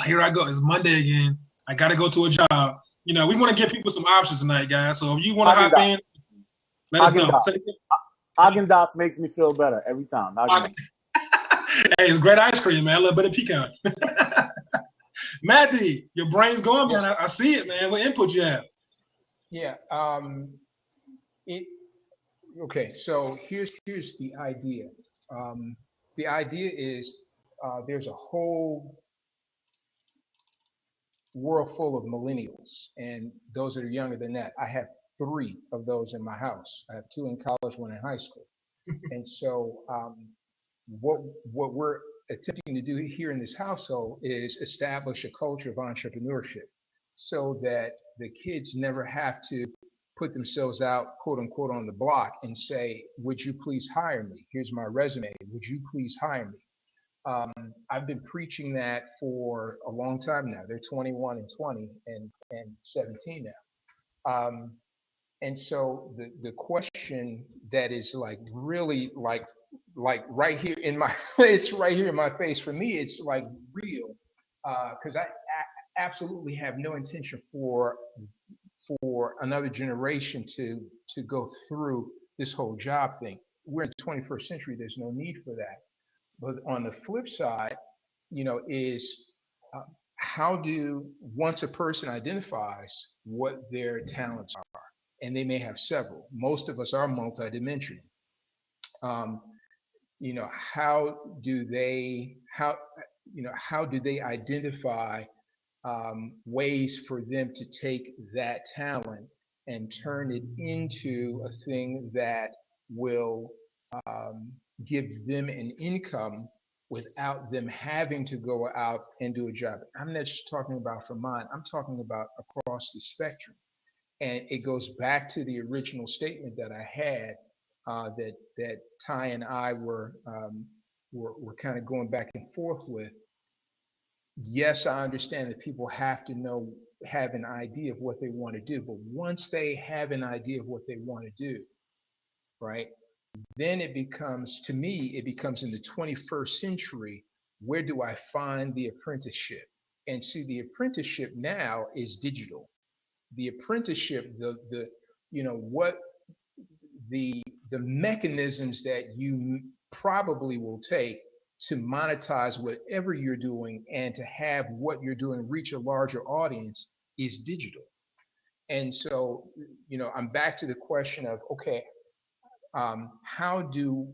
Speaker 1: here I go, it's Monday again, I got to go to a job. We want to give people some options tonight, guys. So if you want to hop in, let us know.
Speaker 2: Haagen-Dazs makes me feel better every time.
Speaker 1: Hey, it's great ice cream, man. A little bit of pecan. Maddie, your brain's going, man. I see it, man. What input you have?
Speaker 4: Yeah. Okay. So here's the idea. The idea is there's a whole world full of millennials, and those that are younger than that. I have 3 of those in my house. I have 2 in college, 1 in high school. And so what we're attempting to do here in this household is establish a culture of entrepreneurship so that the kids never have to put themselves out, quote unquote, on the block and say, would you please hire me? Here's my resume. Would you please hire me? I've been preaching that for a long time now. They're 21 and 20 and 17 now. And so the question that is like really like right here in my, it's right here in my face for me, it's like real, because I absolutely have no intention for another generation to go through this whole job thing. We're in the 21st century. There's no need for that. But on the flip side, is once a person identifies what their talents are, and they may have several, most of us are multidimensional. How do they identify ways for them to take that talent and turn it into a thing that will give them an income without them having to go out and do a job. I'm not just talking about for mine, I'm talking about across the spectrum. And it goes back to the original statement that I had, that Ty and I were kind of going back and forth with. Yes, I understand that people have an idea of what they want to do, but once they have an idea of what they want to do, right, then it becomes, to me, it becomes in the 21st century, where do I find the apprenticeship? And see, the apprenticeship now is digital. The apprenticeship, the mechanisms that you probably will take to monetize whatever you're doing and to have what you're doing reach a larger audience is digital. And so, I'm back to the question of, okay, how do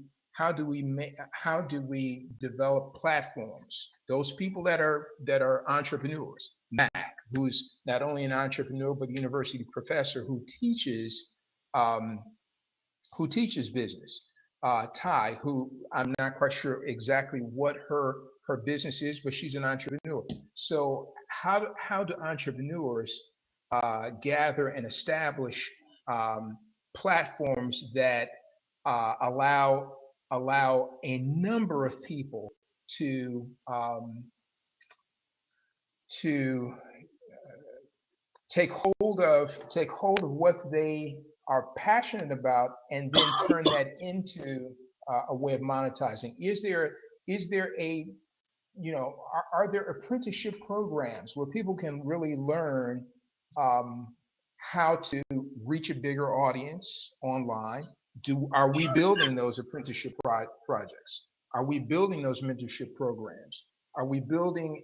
Speaker 4: we develop platforms? Those people that are entrepreneurs. Mac, who's not only an entrepreneur but a university professor who teaches business. Ty, who I'm not quite sure exactly what her business is, but she's an entrepreneur. So how do entrepreneurs gather and establish platforms that allow a number of people to take hold of what they are passionate about, and then turn that into a way of monetizing? Is there a, are there apprenticeship programs where people can really learn how to reach a bigger audience online? Are we building those apprenticeship projects? Are we building those mentorship programs? Are we building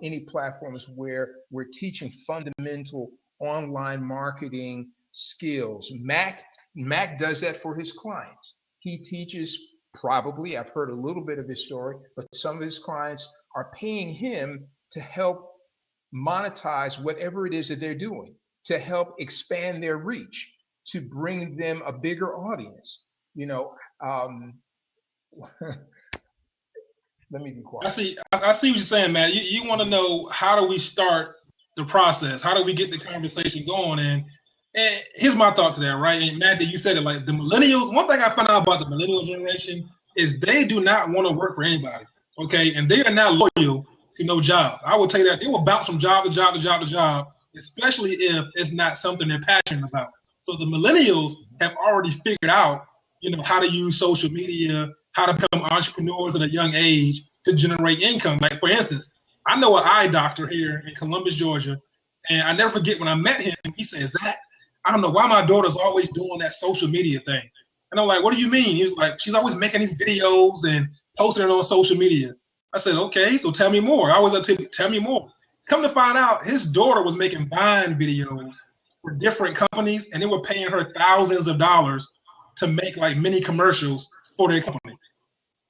Speaker 4: any platforms where we're teaching fundamental online marketing skills? Mac does that for his clients. He teaches, probably, I've heard a little bit of his story, but some of his clients are paying him to help monetize whatever it is that they're doing, to help expand their reach, to bring them a bigger audience. Let me be quiet.
Speaker 1: I see what you're saying, Matt. You want to know, how do we start the process? How do we get the conversation going? And here's my thought to that, right? And Matt, you said it, like the millennials. One thing I found out about the millennial generation is they do not want to work for anybody, okay? And they are not loyal to no job. I will tell you that they will bounce from job to job to job to job, especially if it's not something they're passionate about. So the millennials have already figured out, how to use social media, how to become entrepreneurs at a young age to generate income. Like, for instance, I know an eye doctor here in Columbus, Georgia, and I never forget when I met him, he said, "Zach, I don't know why my daughter's always doing that social media thing." And I'm like, "What do you mean?" He was like, "She's always making these videos and posting it on social media." I said, "Okay, so tell me more." I was like, "Tell me more." Come to find out, his daughter was making Vine videos for different companies, and they were paying her thousands of dollars to make like mini commercials for their company.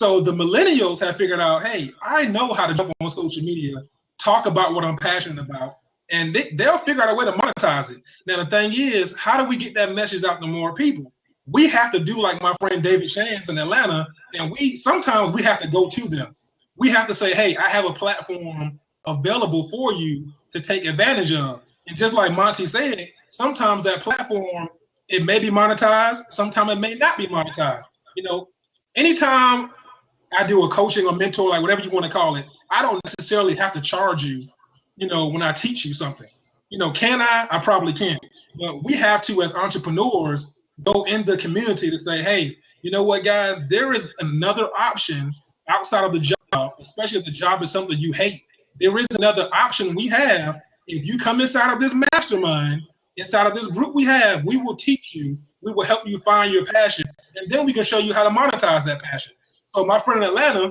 Speaker 1: So the millennials have figured out, hey, I know how to jump on social media, talk about what I'm passionate about, and they'll figure out a way to monetize it. Now, the thing is, how do we get that message out to more people? We have to do like my friend David Shands in Atlanta, and sometimes we have to go to them. We have to say, hey, I have a platform available for you to take advantage of. And just like Monty said, sometimes that platform, it may be monetized, sometimes it may not be monetized. Anytime I do a coaching or mentor, like whatever you want to call it, I don't necessarily have to charge you, when I teach you something. Can I? I probably can. But we have to, as entrepreneurs, go in the community to say, hey, you know what, guys, there is another option outside of the job, especially if the job is something you hate. There is another option we have. If you come inside of this mastermind, inside of this group we have, we will teach you, we will help you find your passion, and then we can show you how to monetize that passion. So my friend in Atlanta,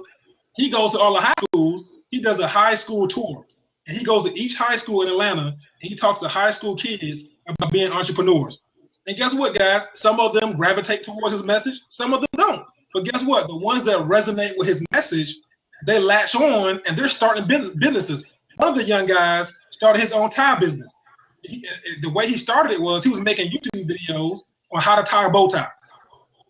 Speaker 1: he goes to all the high schools, he does a high school tour, and he goes to each high school in Atlanta, and he talks to high school kids about being entrepreneurs. And guess what, guys? Some of them gravitate towards his message, some of them don't. But guess what? The ones that resonate with his message, they latch on, and they're starting businesses. One of the young guys started his own tie business. The way he started it was he was making YouTube videos on how to tie a bow tie.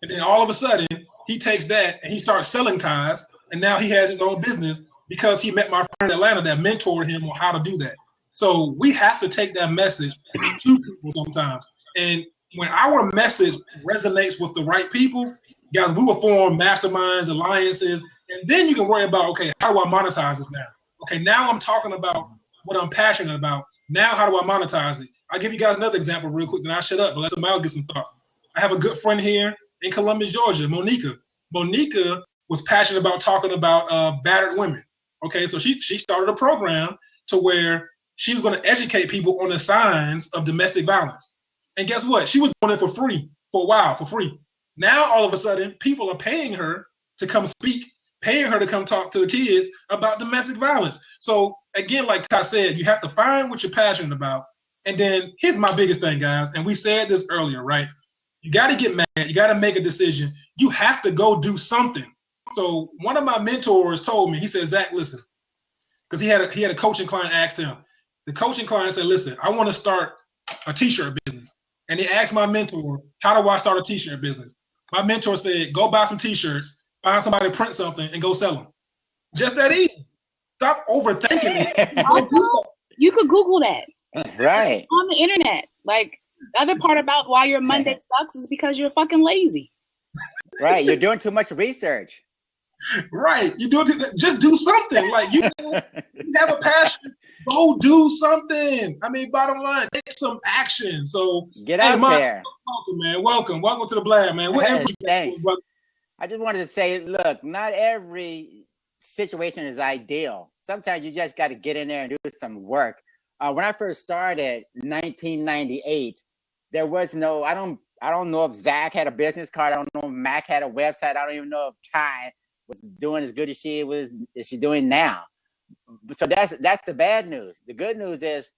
Speaker 1: And then all of a sudden, he takes that and he starts selling ties. and now he has his own business because he met my friend in Atlanta that mentored him on how to do that. So we have to take that message to people sometimes. And when our message resonates with the right people, guys, we will form masterminds, alliances, and then you can worry about, okay, how do I monetize this now? Okay, now I'm talking about what I'm passionate about. Now how do I monetize it? I'll give you guys another example real quick, then I'll shut up, but let somebody else get some thoughts. I have a good friend here in Columbus, Georgia, Monica. Monica was passionate about talking about battered women. Okay, so she started a program to where she was going to educate people on the signs of domestic violence. And guess what? She was doing it for free for a while, for free. Now, all of a sudden, people are paying her to come speak, paying her to come talk to the kids about domestic violence. So again, like Ty said, you have to find what you're passionate about. And then here's my biggest thing, guys. And we said this earlier, right? You got to get mad. You got to make a decision. You have to go do something. So one of my mentors told me, he said, Zach, listen, because he had a coaching client asked him. The coaching client said, listen, I want to start a t-shirt business. And he asked my mentor, how do I start a t-shirt business? My mentor said, go buy some t-shirts, find somebody to print something, and go sell them. Just that easy. Stop overthinking it.
Speaker 3: You could Google that.
Speaker 5: Right.
Speaker 3: On the internet. Like, the other part about why your Monday sucks is because you're fucking lazy.
Speaker 5: Right. You're doing too much research.
Speaker 1: Right. You do it. Just do something. Like you have a passion. Go do something. I mean, bottom line, take some action. So
Speaker 5: get out there.
Speaker 1: Welcome, man. Welcome to the Blab, man.
Speaker 5: Thanks. I just wanted to say, look, not every situation is ideal. Sometimes you just got to get in there and do some work. When I first started in 1998, there was no. I don't know if Zach had a business card. I don't know if Mac had a website. I don't even know if Ty was doing as good as she's doing now. So that's the bad news. The good news is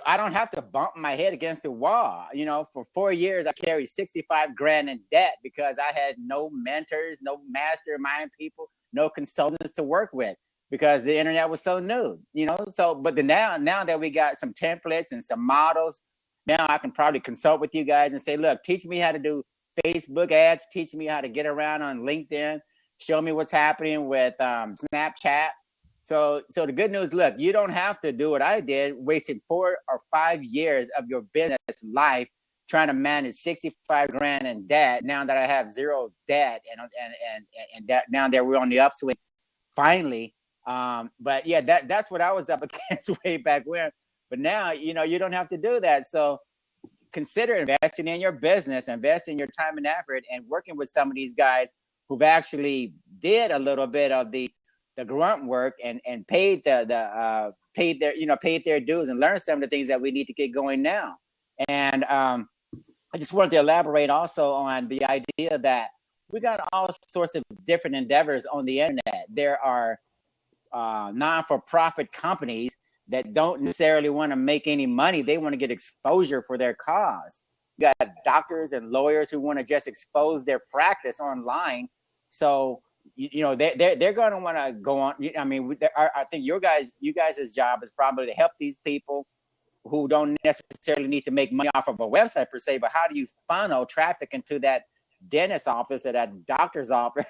Speaker 5: I don't have to bump my head against the wall. You know, for 4 years I carried $65,000 in debt because I had no mentors, no mastermind people, no consultants to work with because the internet was so new. You know, so but now that we got some templates and some models, now I can probably consult with you guys and say, look, teach me how to do Facebook ads, teach me how to get around on LinkedIn, show me what's happening with Snapchat. So the good news, look, you don't have to do what I did, wasting 4 or 5 years of your business life trying to manage $65,000 in debt. Now that I have zero debt and that now that we're on the upswing, finally. But yeah, that's what I was up against way back when. But now, you know, you don't have to do that. So consider investing in your business, invest in your time and effort, and working with some of these guys who've actually did a little bit of the grunt work and paid paid their dues and learned some of the things that we need to get going now. And I just wanted to elaborate also on the idea that we got all sorts of different endeavors on the internet. There are non-for-profit companies that don't necessarily want to make any money. They want to get exposure for their cause. You got doctors and lawyers who want to just expose their practice online. So, you know, they're going to want to go on. I mean, I think you guys' job is probably to help these people who don't necessarily need to make money off of a website per se, but how do you funnel traffic into that dentist's office or that doctor's office,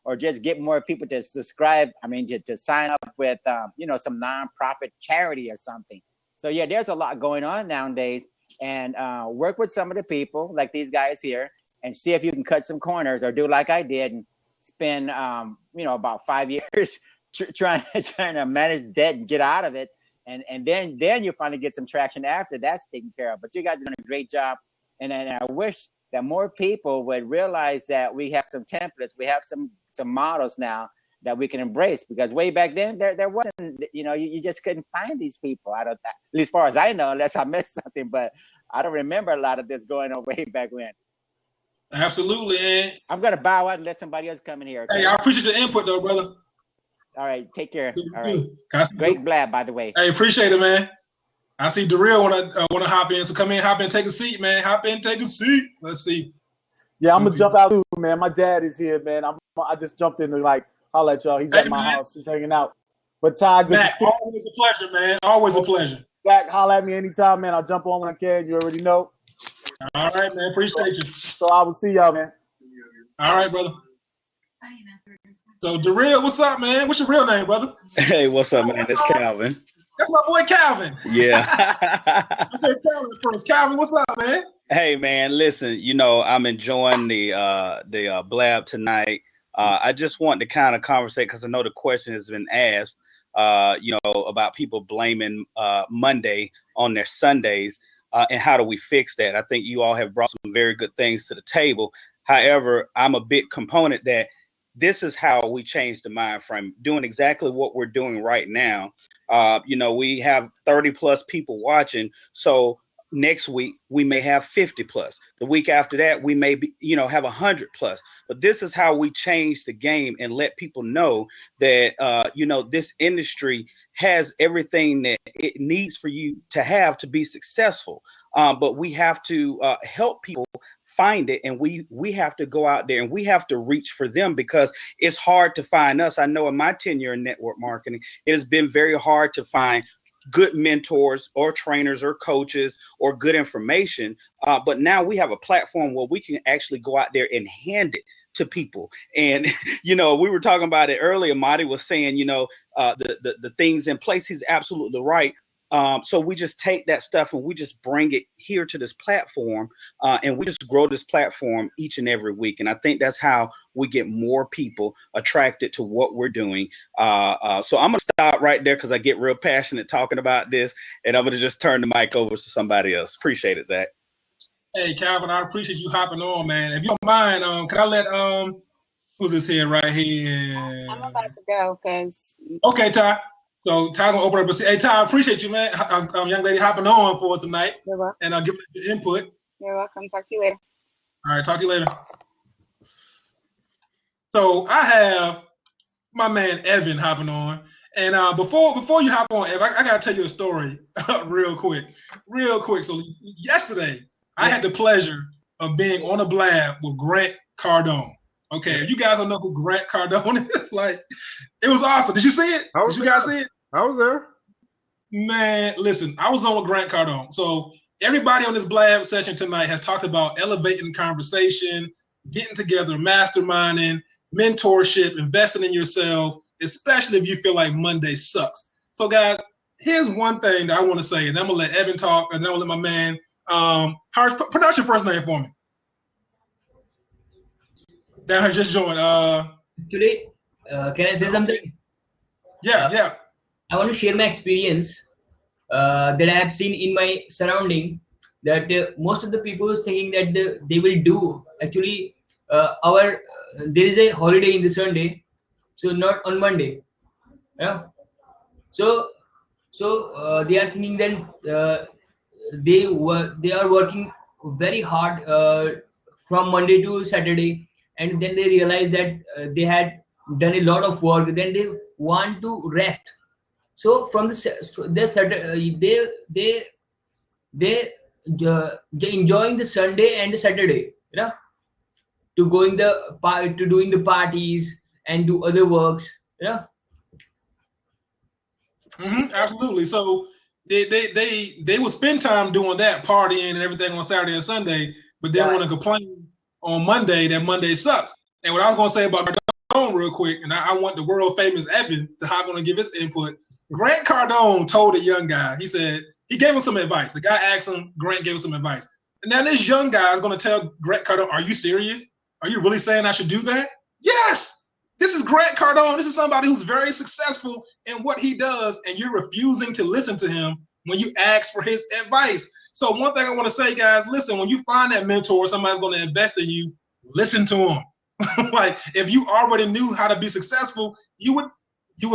Speaker 5: or just get more people to subscribe? I mean, to sign up with, some nonprofit charity or something. So yeah, there's a lot going on nowadays, and work with some of the people like these guys here and see if you can cut some corners, or do like I did and spend, about 5 years trying to manage debt and get out of it. And then you finally get some traction after that's taken care of. But you guys are doing a great job. And I wish that more people would realize that we have some templates, we have some models now that we can embrace, because way back then there wasn't, you just couldn't find these people. At least as far as I know, unless I missed something, but I don't remember a lot of this going on way back when.
Speaker 1: Absolutely. And
Speaker 5: I'm going to bow out and let somebody else come in here. Okay?
Speaker 1: Hey, I appreciate your input though, brother.
Speaker 5: All right. Take care. All right. Great Blab, by the way.
Speaker 1: Hey, appreciate it, man. I see Darrell want to hop in, so come in, hop in, take a seat, man. Hop in, take a seat. Let's see.
Speaker 2: Yeah, I'm gonna jump out too, man. My dad is here, man. I just jumped in to holler at y'all. He's at my house, just hanging out. But Ty, good
Speaker 1: Matt,
Speaker 2: to see you.
Speaker 1: always a pleasure, man. Always a pleasure.
Speaker 2: Zach, holler at me anytime, man. I'll jump on when I can. You already know.
Speaker 1: All right, man. Appreciate you.
Speaker 2: So I will see y'all, man.
Speaker 1: All right, brother. So Darrell, what's up, man? What's your real name, brother?
Speaker 6: Hey, what's up, man? It's Calvin.
Speaker 1: That's my boy Calvin.
Speaker 6: Yeah.
Speaker 1: Okay, Calvin first. Calvin, what's up, man?
Speaker 6: Hey, man, listen, I'm enjoying the blab tonight. I just want to kind of conversate because I know the question has been asked, about people blaming Monday on their Sundays, and how do we fix that? I think you all have brought some very good things to the table. However, I'm a big component that this is how we change the mind frame, doing exactly what we're doing right now. We have 30 plus people watching. So next week we may have 50 plus. The week after that, we may be, have 100 plus. But this is how we change the game and let people know that, this industry has everything that it needs for you to have to be successful. But we have to help people find it, and we have to go out there and we have to reach for them because it's hard to find us. I know in my tenure in network marketing, it has been very hard to find good mentors or trainers or coaches or good information. But now we have a platform where we can actually go out there and hand it to people. And, we were talking about it earlier. Marty was saying, the things in place. He's absolutely right. So we just take that stuff and we just bring it here to this platform, and we just grow this platform each and every week. And I think that's how we get more people attracted to what we're doing. So I'm going to stop right there because I get real passionate talking about this, and I'm going to just turn the mic over to somebody else. Appreciate it, Zach.
Speaker 1: Hey, Calvin, I appreciate you hopping on, man. If you don't mind, can I let who's this here right here?
Speaker 3: I'm about to go because.
Speaker 1: Okay, Ty. So Ty gonna open up and say, "Hey, Ty, I appreciate you, man. Young lady hopping on for us tonight."
Speaker 3: You're welcome.
Speaker 1: And I'll give your input.
Speaker 3: You're welcome. Talk to you later.
Speaker 1: All right, talk to you later. So I have my man Evan hopping on, and before you hop on, Evan, I gotta tell you a story real quick. So yesterday I had the pleasure of being on a blab with Grant Cardone. Okay, if you guys don't know who Grant Cardone is, like, it was awesome. Did you see it? Did you guys see it?
Speaker 7: I was there.
Speaker 1: Man, listen, I was on with Grant Cardone. So everybody on this blab session tonight has talked about elevating conversation, getting together, masterminding, mentorship, investing in yourself, especially if you feel like Monday sucks. So guys, here's one thing that I want to say, and I'm gonna let Evan talk, and then I'm gonna let my man, pronounce your first name for me. Down here, just joined.
Speaker 8: Actually, can I say something?
Speaker 1: Yeah.
Speaker 8: I want to share my experience that I have seen in my surrounding. That most of the people is thinking that they will do. Actually, there is a holiday in the Sunday, so not on Monday. Yeah. So they are thinking that they are working very hard from Monday to Saturday. And then they realize that they had done a lot of work. Then they want to rest. So from they enjoying the Sunday and the Saturday, to doing the parties and do other works,
Speaker 1: Absolutely. So they will spend time doing that, partying and everything on Saturday and Sunday, but they want to complain on Monday that Monday sucks. And what I was going to say about Cardone real quick, and I want the world famous Evan to hop on and give his input. Grant Cardone told a young guy, he said, he gave him some advice. The guy asked him, Grant gave him some advice. And now this young guy is going to tell Grant Cardone, are you serious? Are you really saying I should do that? Yes. This is Grant Cardone. This is somebody who's very successful in what he does, and you're refusing to listen to him when you ask for his advice. So one thing I want to say, guys, listen, when you find that mentor, somebody's going to invest in you, listen to him. Like, if you already knew how to be successful, you would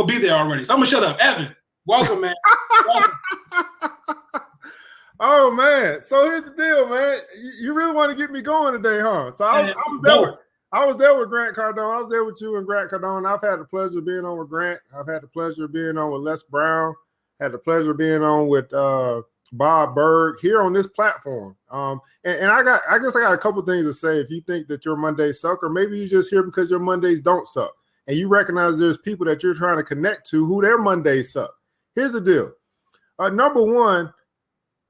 Speaker 1: be there already. So I'm going to shut up. Evan, welcome, man. Welcome.
Speaker 7: Oh, man. So here's the deal, man. You really want to get me going today, huh? So I was there with Grant Cardone. I was there with you and Grant Cardone. I've had the pleasure of being on with Grant. I've had the pleasure of being on with Les Brown. Had the pleasure of being on with Bob Berg here on this platform. And I guess I got a couple things to say. If you think that your Mondays suck, or maybe you're just here because your Mondays don't suck, and you recognize there's people that you're trying to connect to who their Mondays suck. Here's the deal. Number one,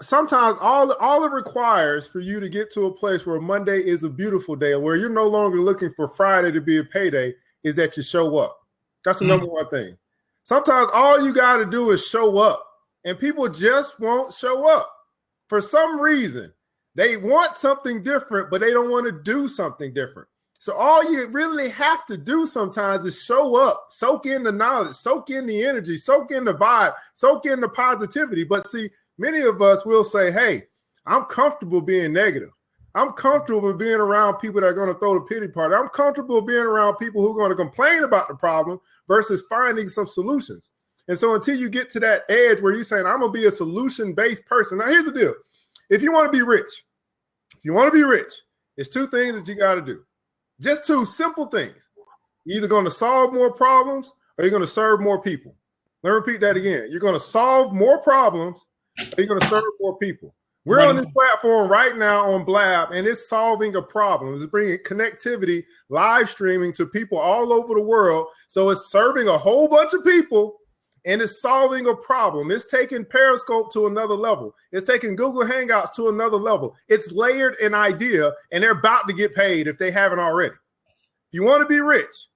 Speaker 7: sometimes all it requires for you to get to a place where Monday is a beautiful day, where you're no longer looking for Friday to be a payday, is that you show up. That's the number one thing. Sometimes all you got to do is show up, and people just won't show up. For some reason, they want something different, but they don't want to do something different. So all you really have to do sometimes is show up, soak in the knowledge, soak in the energy, soak in the vibe, soak in the positivity. But see, many of us will say, hey, I'm comfortable being negative. I'm comfortable being around people that are going to throw the pity party. I'm comfortable being around people who are going to complain about the problem versus finding some solutions. And so until you get to that edge where you're saying, I'm going to be a solution-based person. Now, here's the deal. If you want to be rich, it's two things that you got to do. Just two simple things. You're either going to solve more problems or you're going to serve more people. Let me repeat that again. You're going to solve more problems or you're going to serve more people. We're on this platform right now on Blab, and it's solving a problem. It's bringing connectivity, live streaming to people all over the world. So it's serving a whole bunch of people, and it's solving a problem. It's taking Periscope to another level. It's taking Google Hangouts to another level. It's layered an idea, and they're about to get paid if they haven't already. If you want to be rich,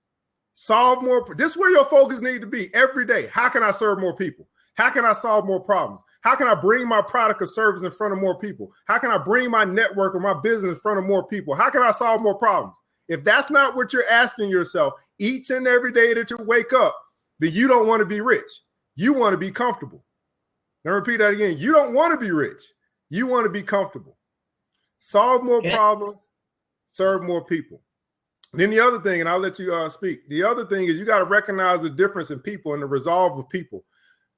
Speaker 7: solve more. This is where your focus needs to be every day. How can I serve more people? How can I solve more problems? How can I bring my product or service in front of more people? How can I bring my network or my business in front of more people? How can I solve more problems? If that's not what you're asking yourself each and every day that you wake up, then you don't want to be rich. You want to be comfortable. Now repeat that again. You don't want to be rich. You want to be comfortable. Solve more problems, serve more people. Then the other thing, and I'll let you speak. The other thing is you got to recognize the difference in people and the resolve of people.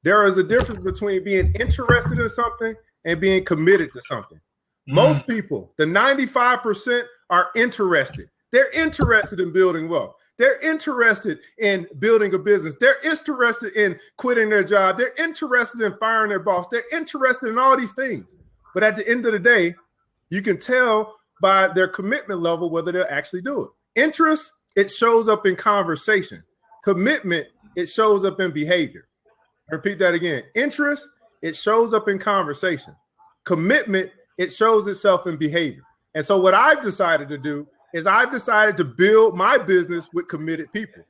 Speaker 7: There is a difference between being interested in something and being committed to something. Most people, the 95%, are interested. They're interested in building wealth. They're interested in building a business. They're interested in quitting their job. They're interested in firing their boss. They're interested in all these things. But at the end of the day, you can tell by their commitment level whether they'll actually do it. Interest, it shows up in conversation. Commitment, it shows up in behavior. Repeat that again. Interest, it shows up in conversation. Commitment, it shows itself in behavior. And so what I've decided to do is I've decided to build my business with committed people.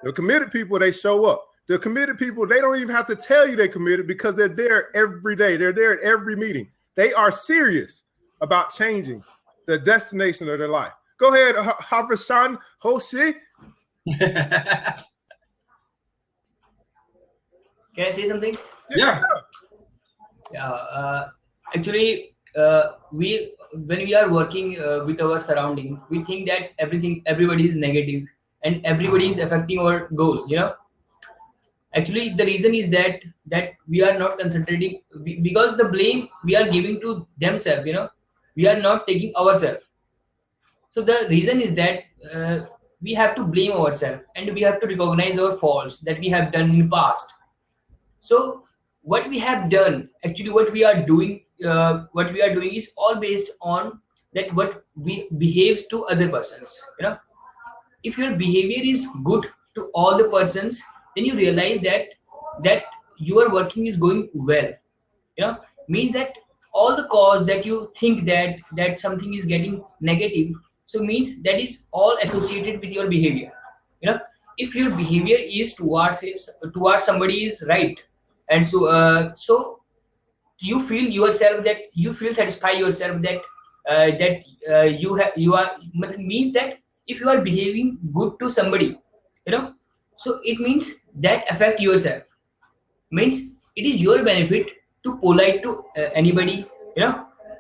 Speaker 7: The committed people, they show up. The committed people, they don't even have to tell you they're committed because they're there every day. They're there at every meeting. They are serious about changing the destination of their life. Go ahead, Havershan Hoshi.
Speaker 8: Can I say something?
Speaker 1: Yeah.
Speaker 8: Actually, when we are working with our surrounding, we think that everybody is negative and everybody is affecting our goal. Actually, the reason is that we are not concentrating because the blame we are giving to themselves. We are not taking ourselves. So the reason is that we have to blame ourselves and we have to recognize our faults that we have done in the past. So what we have done, actually what we are doing is all based on that what we behaves to other persons. If your behavior is good to all the persons, then you realize that your working is going well. Means that all the cause that you think that something is getting negative, so means that is all associated with your behavior. If your behavior is towards somebody is right, and so you feel yourself that you feel satisfied yourself that you are means that if you are behaving good to somebody, so it means that affect yourself, means it is your benefit to polite to anybody,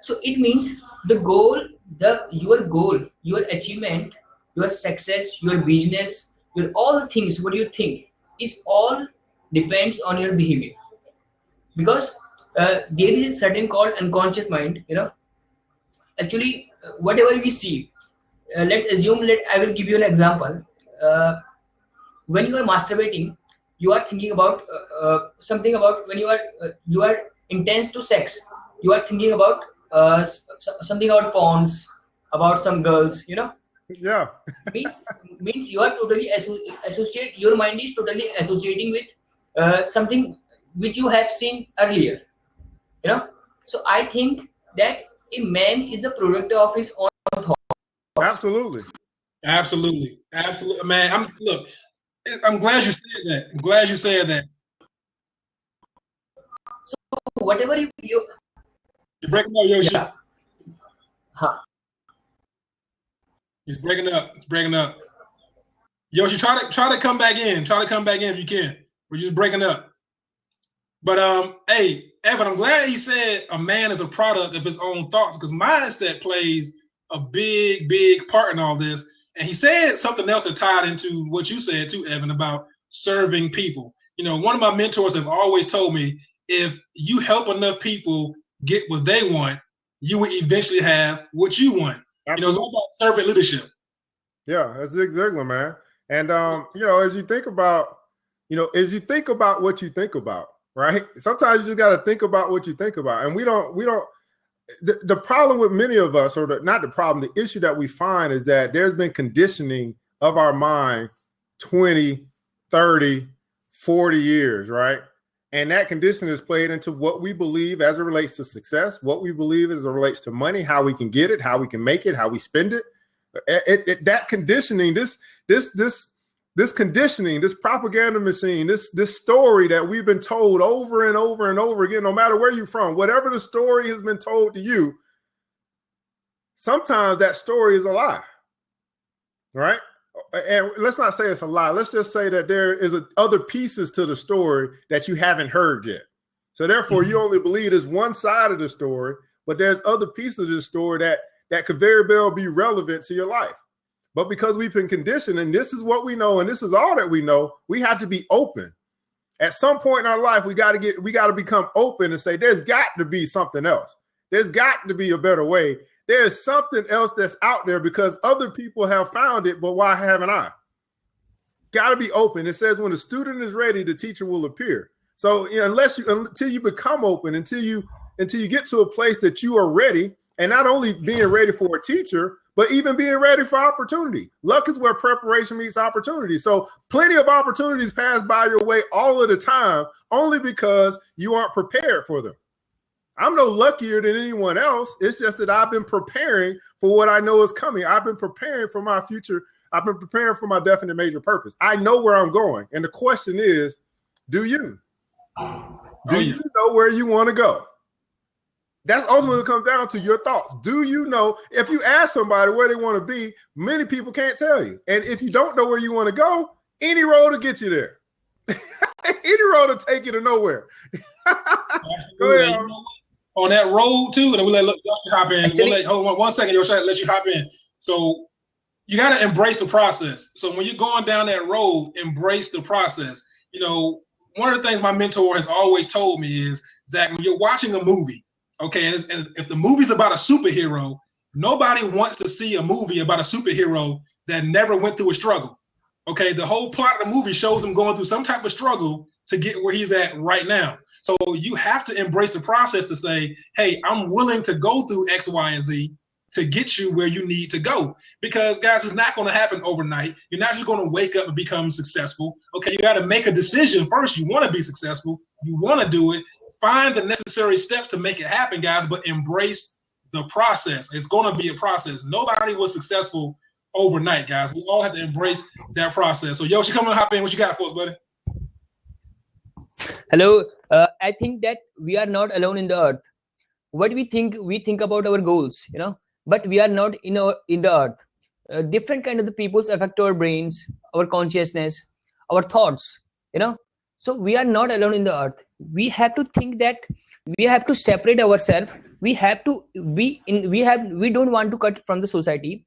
Speaker 8: so it means your goal, your achievement, your success, your business, your all the things what you think is all depends on your behavior, because there is a certain called unconscious mind. Actually whatever we see, let's assume I will give you an example. When you are masturbating, you are thinking about something about when you are intense to sex, you are thinking about something about porns, about some girls,
Speaker 7: Yeah.
Speaker 8: means you are totally associate. Your mind is totally associating with something which you have seen earlier. So I think that a man is the product of his own thoughts.
Speaker 7: Absolutely.
Speaker 1: Absolutely, absolutely, man. I'm glad you said that. I'm glad you said that.
Speaker 8: So whatever you
Speaker 1: You're breaking up, Yoshi.
Speaker 8: yeah. Huh.
Speaker 1: He's breaking up. It's breaking up. Yoshi, try to come back in. Try to come back in if you can. We're just breaking up. But hey, Evan, I'm glad he said a man is a product of his own thoughts, because mindset plays a big, big part in all this. And he said something else that tied into what you said too, Evan, about serving people. You know, one of my mentors have always told me, if you help enough people get what they want, you will eventually have what you want. Absolutely. You know, it's all about servant leadership.
Speaker 7: Yeah, that's Zig Ziglar, man. And you know, as you think about what you think about, right? Sometimes you just got to think about what you think about. And we don't the problem with many of us, or not the problem, the issue that we find is that there's been conditioning of our mind 20, 30, 40 years, right? And that condition is played into what we believe as it relates to success, what we believe as it relates to money, how we can get it, how we can make it, how we spend it. That conditioning, this conditioning, this propaganda machine, this story that we've been told over and over and over again, no matter where you're from, whatever the story has been told to you, sometimes that story is a lie, right? And let's not say it's a lie. Let's just say that there is other pieces to the story that you haven't heard yet. So therefore, you only believe there's one side of the story, but there's other pieces of the story that could very well be relevant to your life. But because we've been conditioned, and this is what we know, and this is all that we know, we have to be open. At some point in our life, we got to become open and say, there's got to be something else. There's got to be a better way. There's something else that's out there because other people have found it, but why haven't I? Got to be open. It says when the student is ready, the teacher will appear. So until you become open, until you get to a place that you are ready, and not only being ready for a teacher, but even being ready for opportunity. Luck is where preparation meets opportunity. So plenty of opportunities pass by your way all of the time, only because you aren't prepared for them. I'm no luckier than anyone else. It's just that I've been preparing for what I know is coming. I've been preparing for my future. I've been preparing for my definite major purpose. I know where I'm going. And the question is, do you? Do you know where you want to go? That's ultimately what comes down to your thoughts. Do you know? If you ask somebody where they want to be, many people can't tell you. And if you don't know where you want to go, any road will get you there. Any road will take you to nowhere. Go ahead.
Speaker 1: On that road too, and we'll let Yoshi hop in. Hold on 1 second, Yoshi, let you hop in. So you got to embrace the process. So when you're going down that road, embrace the process. You know, one of the things my mentor has always told me is, Zach, when you're watching a movie, okay, and if the movie's about a superhero, nobody wants to see a movie about a superhero that never went through a struggle. Okay, the whole plot of the movie shows him going through some type of struggle to get where he's at right now. So you have to embrace the process to say, hey, I'm willing to go through X, Y, and Z to get you where you need to go. Because, guys, it's not going to happen overnight. You're not just going to wake up and become successful. Okay, you got to make a decision first. You want to be successful. You want to do it. Find the necessary steps to make it happen, guys, but embrace the process. It's going to be a process. Nobody was successful overnight, guys. We all have to embrace that process. So, Yoshi, come on, hop in. What you got for us, buddy?
Speaker 8: Hello. I think that we are not alone in the earth. What we think about our goals, but we are not in the earth. Different kind of the peoples affect our brains, our consciousness, our thoughts, So we are not alone in the earth. We have to think that we have to separate ourselves. We don't want to cut from the society.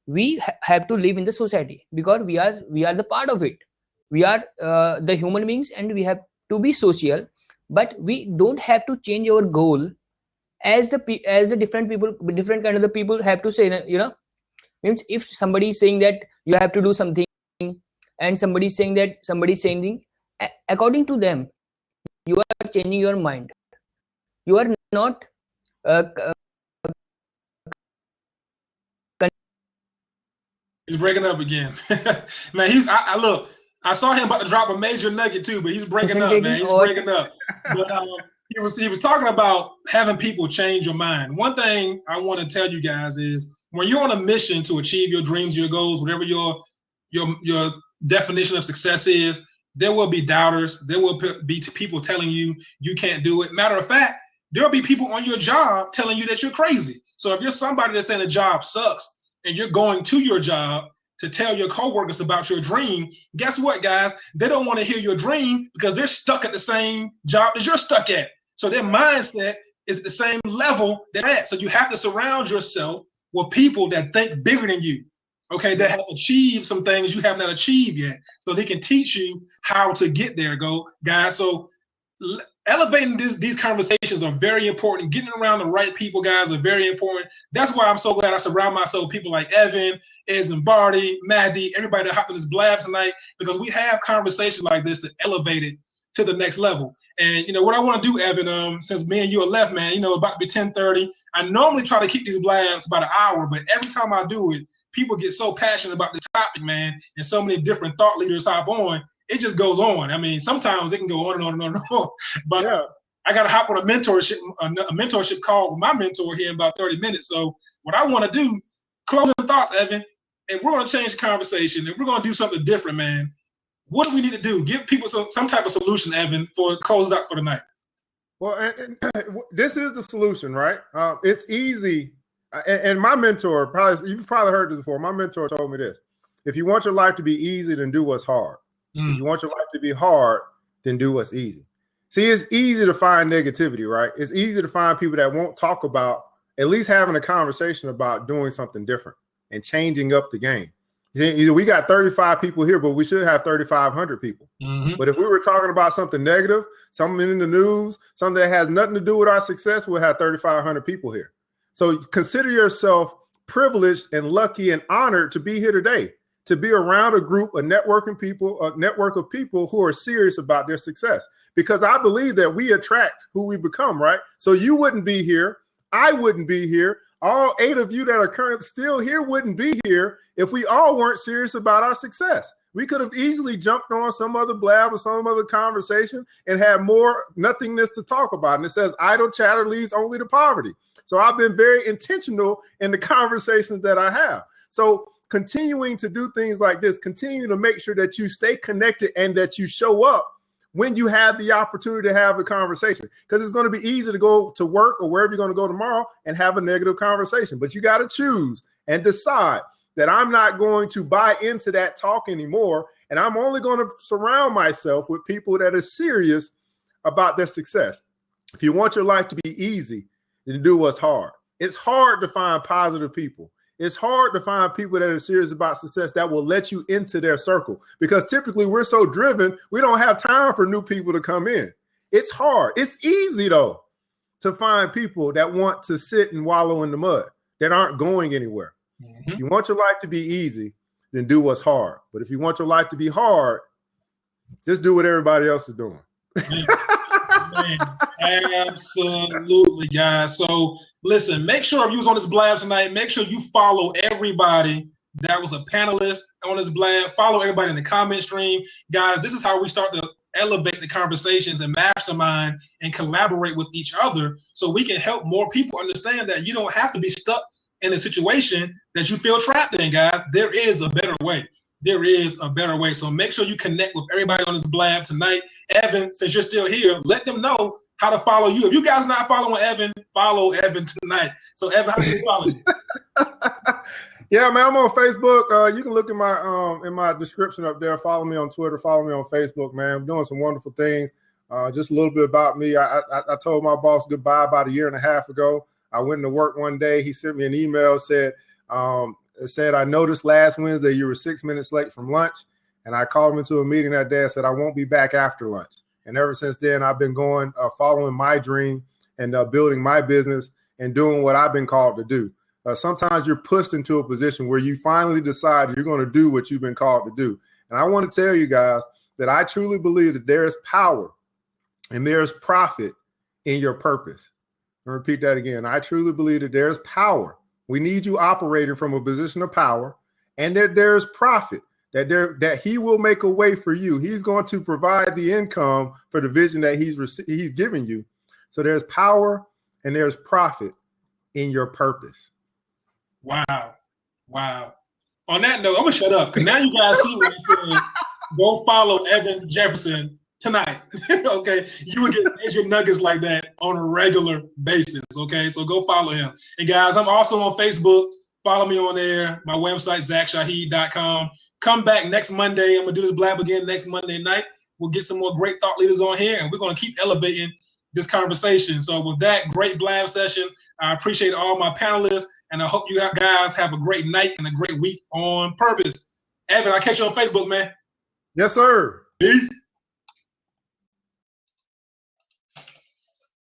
Speaker 8: We have to live in the society because we are the part of it. We are the human beings, and we have to be social, but we don't have to change our goal as the different people, different kind of the people have to say, means if somebody is saying that you have to do something and somebody is saying that somebody is saying, according to them, you are changing your mind. You are not
Speaker 1: he's breaking up again. Man, look, I saw him about to drop a major nugget too, but he's breaking up, man. He's breaking up. But he was talking about having people change your mind. One thing I want to tell you guys is when you're on a mission to achieve your dreams, your goals, whatever your definition of success is, there will be doubters. There will be people telling you you can't do it. Matter of fact, there'll be people on your job telling you that you're crazy. So if you're somebody that's saying the job sucks and you're going to your job to tell your coworkers about your dream, guess what, guys? They don't want to hear your dream because they're stuck at the same job that you're stuck at. So their mindset is at the same level they're at. So you have to surround yourself with people that think bigger than you, okay, that have achieved some things you have not achieved yet, so they can teach you how to get there, guys. So elevating these conversations are very important. Getting around the right people, guys, are very important. That's why I'm so glad I surround myself with people like Evan, Ez and Barty, Maddie, everybody that hopped on this blab tonight, because we have conversations like this to elevate it to the next level. And, you know, what I want to do, Evan, since me and you are left, man, you know, about to be 10:30, I normally try to keep these blabs about an hour, but every time I do it, people get so passionate about this topic, man, and so many different thought leaders hop on, it just goes on. I mean, sometimes it can go on and on and on and on, but yeah. I got to hop on a mentorship call with my mentor here in about 30 minutes. So what I want to do, closing thoughts, Evan, and we're going to change the conversation, and we're going to do something different, man. What do we need to do? Give people some type of solution, Evan, for close out for the night.
Speaker 7: Well, and this is the solution, right? It's easy. And my mentor, you've probably heard this before. My mentor told me this: if you want your life to be easy, then do what's hard. If you want your life to be hard, then do what's easy. See, it's easy to find negativity, right? It's easy to find people that won't talk about at least having a conversation about doing something different and changing up the game. We got 35 people here, but we should have 3,500 people. But if we were talking about something negative, something in the news, something that has nothing to do with our success, we'll have 3,500 people here. So consider yourself privileged and lucky and honored to be here today, to be around a group, a network of people who are serious about their success. Because I believe that we attract who we become, right? So you wouldn't be here. I wouldn't be here. All 8 of you that are currently still here wouldn't be here if we all weren't serious about our success. We could have easily jumped on some other blab or some other conversation and had more nothingness to talk about. And it says idle chatter leads only to poverty. So I've been very intentional in the conversations that I have. So continuing to do things like this, continue to make sure that you stay connected and that you show up when you have the opportunity to have a conversation, because it's going to be easy to go to work or wherever you're going to go tomorrow and have a negative conversation. But you got to choose and decide that I'm not going to buy into that talk anymore. And I'm only going to surround myself with people that are serious about their success. If you want your life to be easy, then do what's hard. It's hard to find positive people. It's hard to find people that are serious about success that will let you into their circle, because typically we're so driven, we don't have time for new people to come in. It's hard. It's easy, though, to find people that want to sit and wallow in the mud, that aren't going anywhere. If you want your life to be easy, then do what's hard. But if you want your life to be hard, just do what everybody else is doing.
Speaker 1: Man, absolutely, guys. So listen, make sure if you was on this blab tonight, make sure you follow everybody that was a panelist on this blab. Follow everybody in the comment stream. Guys, this is how we start to elevate the conversations and mastermind and collaborate with each other, so we can help more people understand that you don't have to be stuck in a situation that you feel trapped in, guys. There is a better way. There is a better way. So make sure you connect with everybody on this blab tonight. Evan, since you're still here, let them know how to follow you. If you guys not following Evan, follow Evan tonight. So Evan, how do you follow you?
Speaker 7: Yeah, man, I'm on Facebook. You can look in my description up there. Follow me on Twitter. Follow me on Facebook, man. I'm doing some wonderful things. Just a little bit about me. I told my boss goodbye about 1.5 years ago. I went to work one day. He sent me an email, said, I noticed last Wednesday you were 6 minutes late from lunch. And I called him into a meeting that day and said, I won't be back after lunch. And ever since then, I've been going, following my dream and building my business and doing what I've been called to do. Sometimes you're pushed into a position where you finally decide you're going to do what you've been called to do. And I want to tell you guys that I truly believe that there is power and there's profit in your purpose. I'll repeat that again. I truly believe that there's power. We need you operating from a position of power, and that there's profit, that he will make a way for you. He's going to provide the income for the vision that he's giving you. So there's power and there's profit in your purpose.
Speaker 1: Wow. On that note, I'm gonna shut up because now you guys see what I said. Go follow Evan Jefferson tonight. Okay, you will get major nuggets like that on a regular basis. Okay, so go follow him. And guys, I'm also on Facebook. Follow me on there. My website, ZachShaheed.com. Come back next Monday. I'm gonna do this blab again next Monday night. We'll get some more great thought leaders on here, and we're gonna keep elevating this conversation. So with that great blab session, I appreciate all my panelists, and I hope you guys have a great night and a great week on purpose. Evan, I'll catch you on Facebook, man.
Speaker 7: Yes, sir.
Speaker 1: Peace.